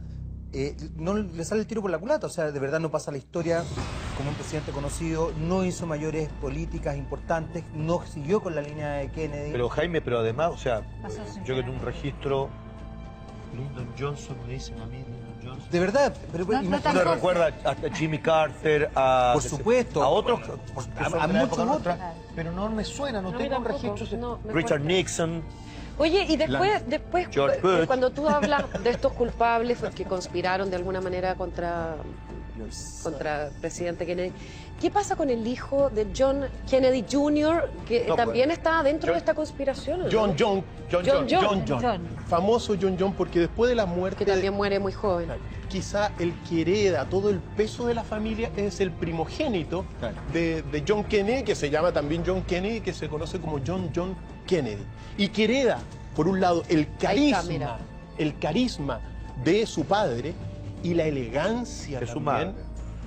no le sale el tiro por la culata. O sea, de verdad no pasa la historia como un presidente conocido, no hizo mayores políticas importantes, no siguió con la línea de Kennedy. Pero Jaime, pero además, o sea, Pasó sin yo que pena. tengo un registro, Lyndon Johnson, me dicen a mí, Lyndon Johnson. De verdad, pero No, no imagínate- Uno tanto. recuerda a Jimmy Carter, a... Por supuesto. A otros, a muchos otros. pero no me suena, no No, tengo un tampoco, registro. no, me Richard cuesta. Nixon. Oye, y después George Bush. cuando tú hablas de estos culpables que conspiraron de alguna manera contra el presidente Kennedy, ¿qué pasa con el hijo de John Kennedy Jr., que No, también está dentro John- de esta conspiración? ¿no? John. Famoso John, porque después de la muerte Que también muere muy joven. quizá el que hereda todo el peso de la familia es el primogénito de John Kennedy, que se llama también John Kennedy, que se conoce como John Kennedy. Y que hereda, por un lado, Ahí está, mira. el carisma de su padre y la elegancia De su también, madre.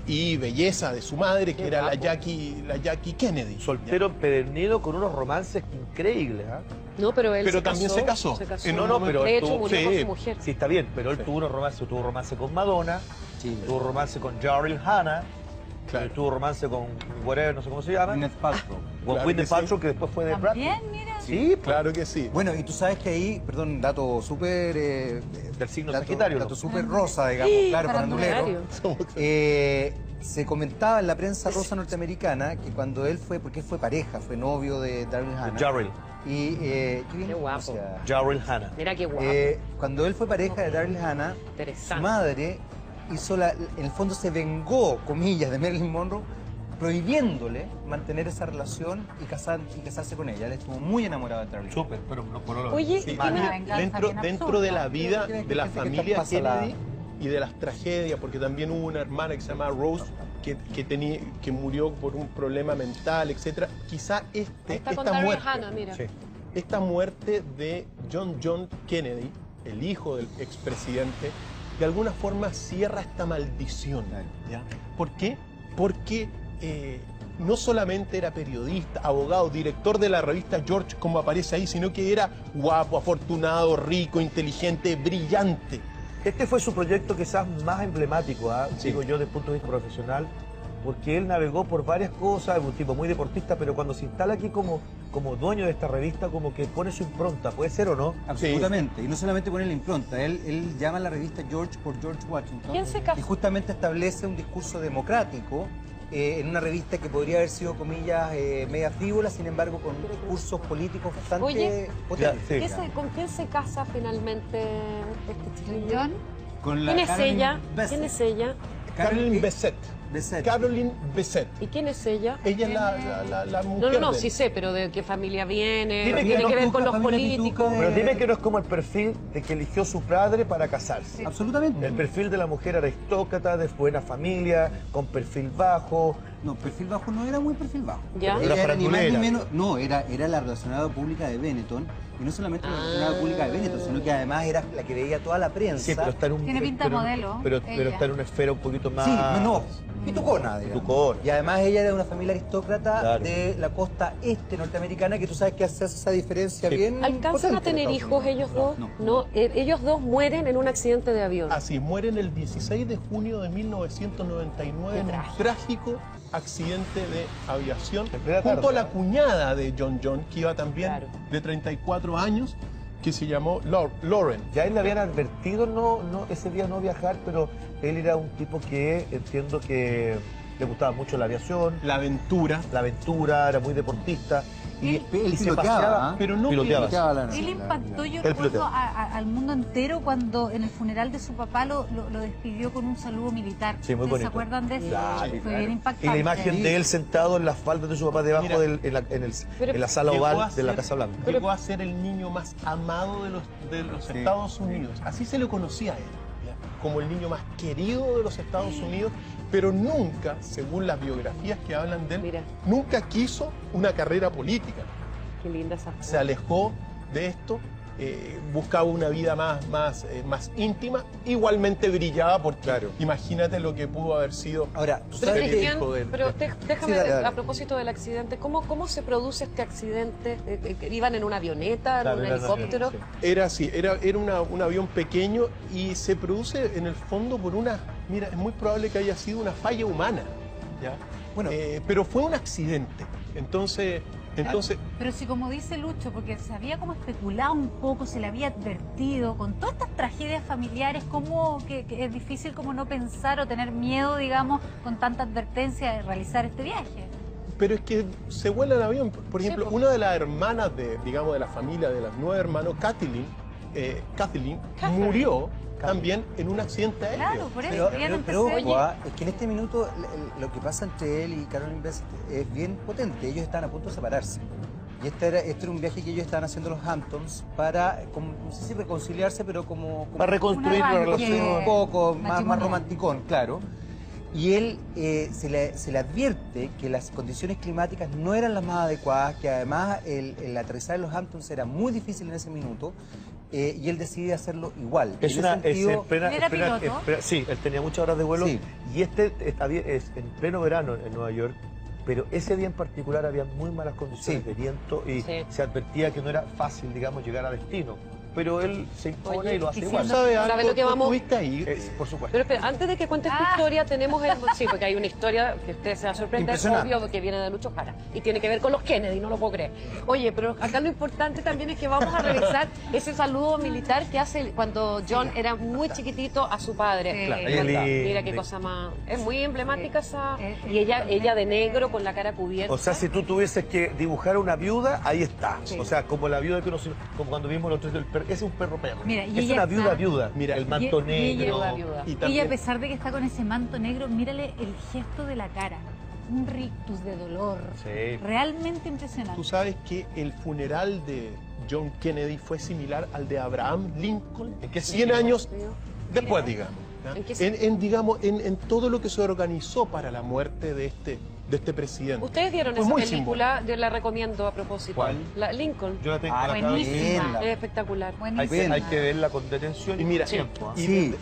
y belleza de su madre, que Qué era la guapo. Jackie Kennedy. Soltero empedernido con unos romances increíbles. ¿Ah? No, pero él Pero también se casó. No, no, pero de él hecho tuvo- murió con sí. su mujer. Sí, está bien, pero él tuvo unos romances, tuvo romance con Madonna, tuvo romance con Daryl Hannah, Claro. tuvo romance con whatever, no sé cómo se llama, Gwyneth Paltrow. con Claro Gwyneth que sí. Paltrow, que después fue de Brad Pitt. También, mira. Sí, pues, Claro que sí. Bueno, y tú sabes que ahí, perdón, dato súper... Del signo dato- Sagitario, Dato ¿no? súper rosa, digamos, claro, farandulero. Se comentaba en la prensa rosa norteamericana que cuando él fue, porque él fue pareja, fue novio de Daryl Hannah. Daryl, Y, qué bien Qué guapo. pronunciada. Daryl Hannah. Mira qué guapo. Cuando él fue pareja de Daryl Hannah, su Interesante. madre hizo en el fondo se vengó, comillas, de Marilyn Monroe, prohibiéndole mantener esa relación y casarse con ella. Él estuvo muy enamorado de Daryl. Súper, pero no por lo Oye, Sí, ¿y Una tiene- venganza dentro, bien dentro de la absurda. vida ¿Crees de la que familia pasa la- Kennedy y de las tragedias, porque también hubo una hermana que se llama Rose que murió por un problema mental, etcétera. Quizá Ahí está con esta Daryl muerte, Hannah, mira. Sí. esta muerte de John Kennedy, el hijo del expresidente, de alguna forma cierra esta maldición. ¿Ya? ¿Por qué? Porque no solamente era periodista, abogado, director de la revista George, como aparece ahí, sino que era guapo, afortunado, rico, inteligente, brillante. Este fue su proyecto quizás más emblemático, Sí. digo yo, desde el punto de vista profesional, porque él navegó por varias cosas, es un tipo muy deportista, pero cuando se instala aquí como dueño de esta revista, como que pone su impronta, ¿puede ser o no? Absolutamente. Y no solamente poner la impronta, él llama a la revista George por George Washington. ¿Quién se casó? Y justamente establece un discurso democrático en una revista que podría haber sido, comillas, media frívola, sin embargo, con discursos políticos bastante Oye, potentes. sí. ¿Con quién se casa finalmente este chiquillo? John, Con la ¿Quién es Caroline ella? Bessette. ¿Quién es ella? Caroline Bessette. Bessette. Caroline Bessette. ¿Y quién es ella? Ella es la mujer. No, de él. sí sé, pero de qué familia viene, Dime ¿qué que tiene no que ver busca con los familia políticos. pituca. Pero dime que no es como el perfil de que eligió su padre para casarse. Absolutamente. El perfil de la mujer aristócrata, de buena familia, con perfil bajo. No, perfil bajo no era muy perfil bajo. ¿Ya? Ella Era era ni más ni farandulera. menos. No, era la relacionada pública de Benetton Y no solamente la funcionaria pública de Benetton, sino que además era la que veía toda la prensa. Sí, pero está en un... Tiene pinta de modelo, Pero ella. está en una esfera un poquito más... Sí, no, pitucona, digamos. Pitucona. Y además ella era de una familia aristócrata Claro. de la costa este norteamericana, que tú sabes que hace esa diferencia Sí. bien ¿Alcanzan a potente en tener Estados hijos Unidos. ellos dos? No. Ellos dos mueren en un accidente de avión. Así, mueren el 16 de junio de 1999 en un trágico accidente de aviación En plena junto tarde. a la cuñada de John, que iba también Claro. de 34 años, que se llamó Lauren. Ya él le habían advertido ese día no viajar, pero él era un tipo que entiendo que le gustaba mucho la aviación, La aventura, la aventura, era muy deportista. Y Él se piloteaba, paseaba, pero no piloteaba. Él impactó, yo El recuerdo, piloteo. al mundo entero cuando en el funeral de su papá lo despidió con un saludo militar. Sí, muy ¿Ustedes bonito. se acuerdan de eso? Claro, Fue claro. bien Y impactante. la imagen de él sentado en las faldas de su papá debajo Mira, en la sala llegó oval a de la ser- Casa Blanca. Llegó a ser el niño más amado de los Sí. Estados Unidos. Así se le conocía a él, ¿ya? Como el niño más querido de los Estados Unidos, pero nunca, según las biografías que hablan de él, Mira. nunca quiso una carrera política. Qué linda esa foto. Se alejó de esto, buscaba una vida más íntima, igualmente brillaba porque Claro. imagínate lo que pudo haber sido. Ahora, tú Pero, sabes que... Cristian, hijo del- pero déjame, Sí, dale. a propósito del accidente, ¿cómo se produce este accidente? ¿Iban en una avioneta, Claro, en un era una helicóptero? avioneta, sí. Era así, era un avión pequeño y se produce en el fondo por mira, es muy probable que haya sido una falla humana, ¿ya? Bueno. Pero fue un accidente, entonces, Pero si como dice Lucho, porque se había como especulado un poco, se le había advertido, con todas estas tragedias familiares, como que es difícil como no pensar o tener miedo, digamos, con tanta advertencia de realizar este viaje. pero es que se vuela en avión. Por Sí, ejemplo, pues. una de las hermanas de la familia de los 9 hermanos, Kathleen, murió también en un accidente aéreo. Claro, por eso, Pero, querían pero empezar. ojo, es que en este minuto lo que pasa entre él y Caroline Best es bien potente. Ellos están a punto de separarse. Y este era un viaje que ellos estaban haciendo los Hamptons para, no sé si reconciliarse, pero como Para reconstruir Un una arranque. relación. un poco más matrimonial. romanticón, claro. Y él se le advierte que las condiciones climáticas no eran las más adecuadas, que además el aterrizar en los Hamptons era muy difícil en ese minuto, y él decide hacerlo igual. Es En una, ese sentido, ¿Él era piloto? sí, él tenía muchas horas de vuelo Sí. y es en pleno verano en Nueva York, pero ese día en particular había muy malas condiciones Sí. de viento y Sí. se advertía que no era fácil, digamos, llegar a destino. Pero él se impone Oye, y lo hace y igual. si ¿Sabes ¿Sabe algo? lo que ¿Tú vamos? estuviste ahí? Por supuesto. Pero espera, antes de que cuentes tu historia, tenemos el... Sí, porque hay una historia que usted se va a sorprender, Impresionante. obvio, que viene de Lucho Jara. Y tiene que ver con los Kennedy, no lo puedo creer. Oye, pero acá lo importante también es que vamos a revisar ese saludo militar que hace cuando John era muy chiquitito a su padre. Sí. Claro, ella linda. Mira qué cosa más... Es muy emblemática esa... Sí. Y ella de negro con la cara cubierta. O sea, si tú tuvieses que dibujar una viuda, ahí está. Sí. O sea, como la viuda que conocimos, como cuando vimos los tres del perro. Es un perro perro. Mira, y es ella una está- viuda. Mira, el manto y ella- negro. viuda. Y Ella, también- a pesar de que está con ese manto negro, mírale el gesto de la cara. Un rictus de dolor. Sí. Realmente impresionante. Tú sabes que el funeral de John Kennedy fue similar al de Abraham Lincoln, ¿En qué 100 sentido? años después, digamos. ¿ya? ¿En qué En todo lo que se organizó para la muerte de este presidente. Ustedes vieron Fue esa muy película, yo la recomiendo a propósito. ¿Cuál? La Lincoln. Yo la tengo Ah, la buenísima. cabeza. bien. Es espectacular. Buenísimo. Hay que verla con detención Y mira, tiempo. ¿ah? y Sí,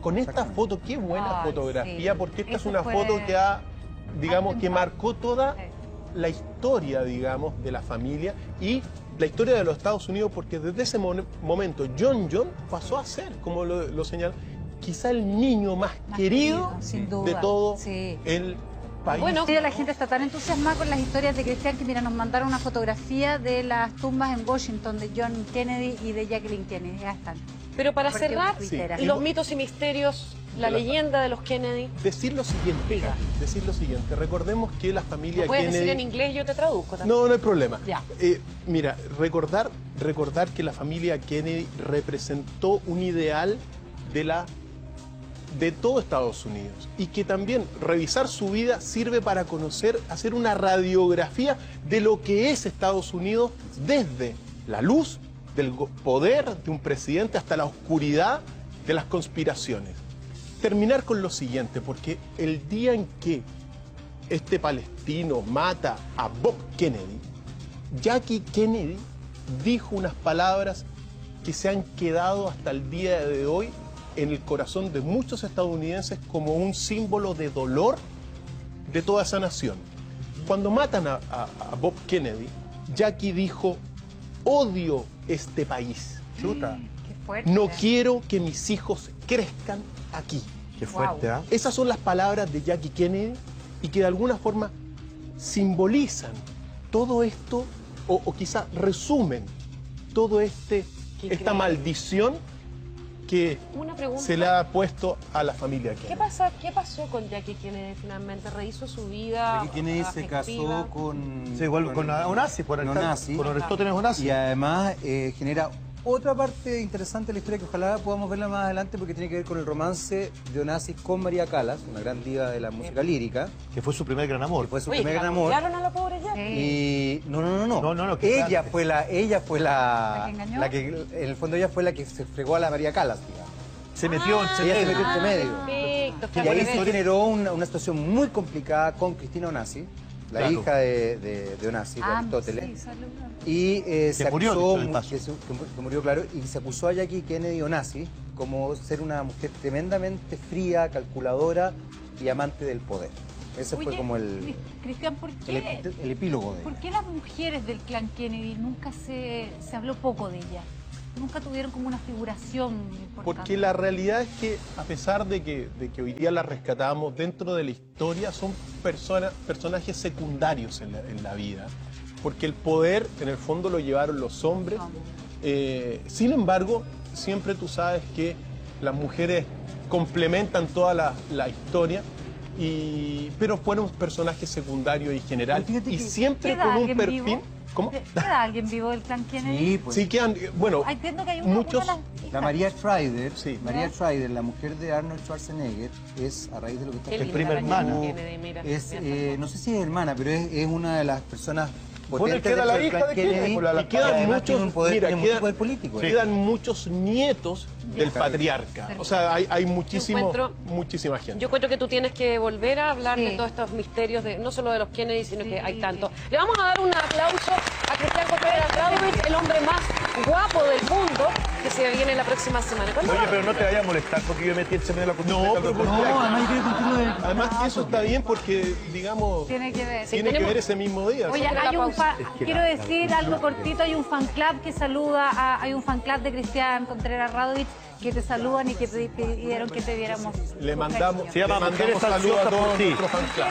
con esta exactamente. foto, qué buena Ay, fotografía, sí. porque esta es Eso una fue- foto que digamos, que Atentado. marcó toda Sí. la historia, digamos, de la familia y la historia de los Estados Unidos, porque desde ese momento John pasó a ser, como lo señala, quizá el niño más querido sin duda. de todo Sí. el país. Bueno, Sí, la gente está tan entusiasmada con las historias de Cristian que, mira, nos mandaron una fotografía de las tumbas en Washington de John Kennedy y de Jacqueline Kennedy. Ya están. pero para Porque cerrar, es Sí. tuitera. y los mitos y misterios, la leyenda de los Kennedy. decir lo siguiente, recordemos que la familia Lo puedes Kennedy... decir en inglés, yo te traduzco también. No hay problema. Ya. Mira, recordar que la familia Kennedy representó un ideal de todo Estados Unidos y que también revisar su vida sirve para conocer, hacer una radiografía de lo que es Estados Unidos desde la luz del poder de un presidente hasta la oscuridad de las conspiraciones. Terminar con lo siguiente, porque el día en que este palestino mata a Bob Kennedy, Jackie Kennedy dijo unas palabras que se han quedado hasta el día de hoy en el corazón de muchos estadounidenses como un símbolo de dolor de toda esa nación. Cuando matan a Bob Kennedy, Jackie dijo: odio este país. Chuta. Qué fuerte. No quiero que mis hijos crezcan aquí. Qué fuerte, ¿ah? Esas son las palabras de Jackie Kennedy y que de alguna forma simbolizan todo esto o quizá resumen todo esta increíble. maldición que Una pregunta. se le ha puesto a la familia Kennedy. ¿Qué pasó con Jackie Kennedy finalmente? ¿Rehizo su vida? Jackie Kennedy se afectiva? casó con... Sí, igual con Onassis, por Onassis. con Aristóteles Onassis. Y además genera otra parte interesante de la historia que ojalá podamos verla más adelante porque tiene que ver con el romance de Onassis con María Callas, una gran diva de la música lírica, Que fue su primer gran amor. que fue su Oye, primer que la gran amor. golpearon a la pobre Jackie. Y no, que ella antes. fue la ¿La que engañó? que en el fondo ella fue la que se fregó a la María Callas, digamos. Se metió en Ella se metió entre medio. Perfecto, Y está ahí muy se bien. generó una situación muy complicada con Cristina Onassis, la Claro. hija de Onassis, de Aristóteles. Sí, salud. Y se Que murió, acusó, dicho de paso. que murió, claro, y se acusó a Jackie Kennedy Onassis como ser una mujer tremendamente fría, calculadora y amante del poder. Ese fue Oye, como Cristian, el epílogo de ¿por ella. qué las mujeres del clan Kennedy nunca se habló poco de ella? Nunca tuvieron como una figuración importante. Porque la realidad es que, a pesar de que hoy día la rescatamos dentro de la historia, son personajes secundarios en la vida. Porque el poder, en el fondo, lo llevaron los hombres. Sin embargo, siempre tú sabes que las mujeres complementan toda la historia, pero fueron personajes secundarios y general. Pero fíjate Y que- siempre ¿Queda con un alguien perfil... vivo? ¿Cómo? ¿Queda alguien vivo del clan Kennedy? Sí, pues. Sí quedan, bueno, Ah, entiendo que hay una muchos... de las hijas. La María Schreider, Sí. María Schreider, la mujer de Arnold Schwarzenegger, es a raíz de lo que está Qué El linda prima la hermana. Jackie Kennedy, mira. es, Mira. no sé si es hermana, pero es una de las personas Bueno, potentes queda la dentro del hija clan de Kennedy, pues, la Y quedan además muchos, tiene un poder, mira, tiene mucho poder político. quedan muchos nietos del patriarca. O sea, hay encuentro- muchísima gente. Yo encuentro que tú tienes que volver a hablar Sí. de todos estos misterios, no solo de los Kennedy, sino que hay Sí. tantos. Le vamos a dar un aplauso a Cristian Contreras Radovich, el hombre más guapo del mundo, que se viene la próxima semana. ¿Cuándo Oye, va? pero no te vayas a molestar porque yo metí el medio de la cultura. No, pero No, además yo quiero contigo de... Además que eso está bien porque, digamos, Tiene que ver. tiene que tenemos- ver ese mismo día. Oye, Sobre la hay un pausa. quiero decir algo cortito, hay un fan club que saluda, hay un fan club de Cristian Contreras Radovich que te saludan y que te pidieron que te viéramos. Le su mandamos, cariño. Se llama le mandamos Mujeres saludos a Ansiosas por todos Ti. nuestros fan club.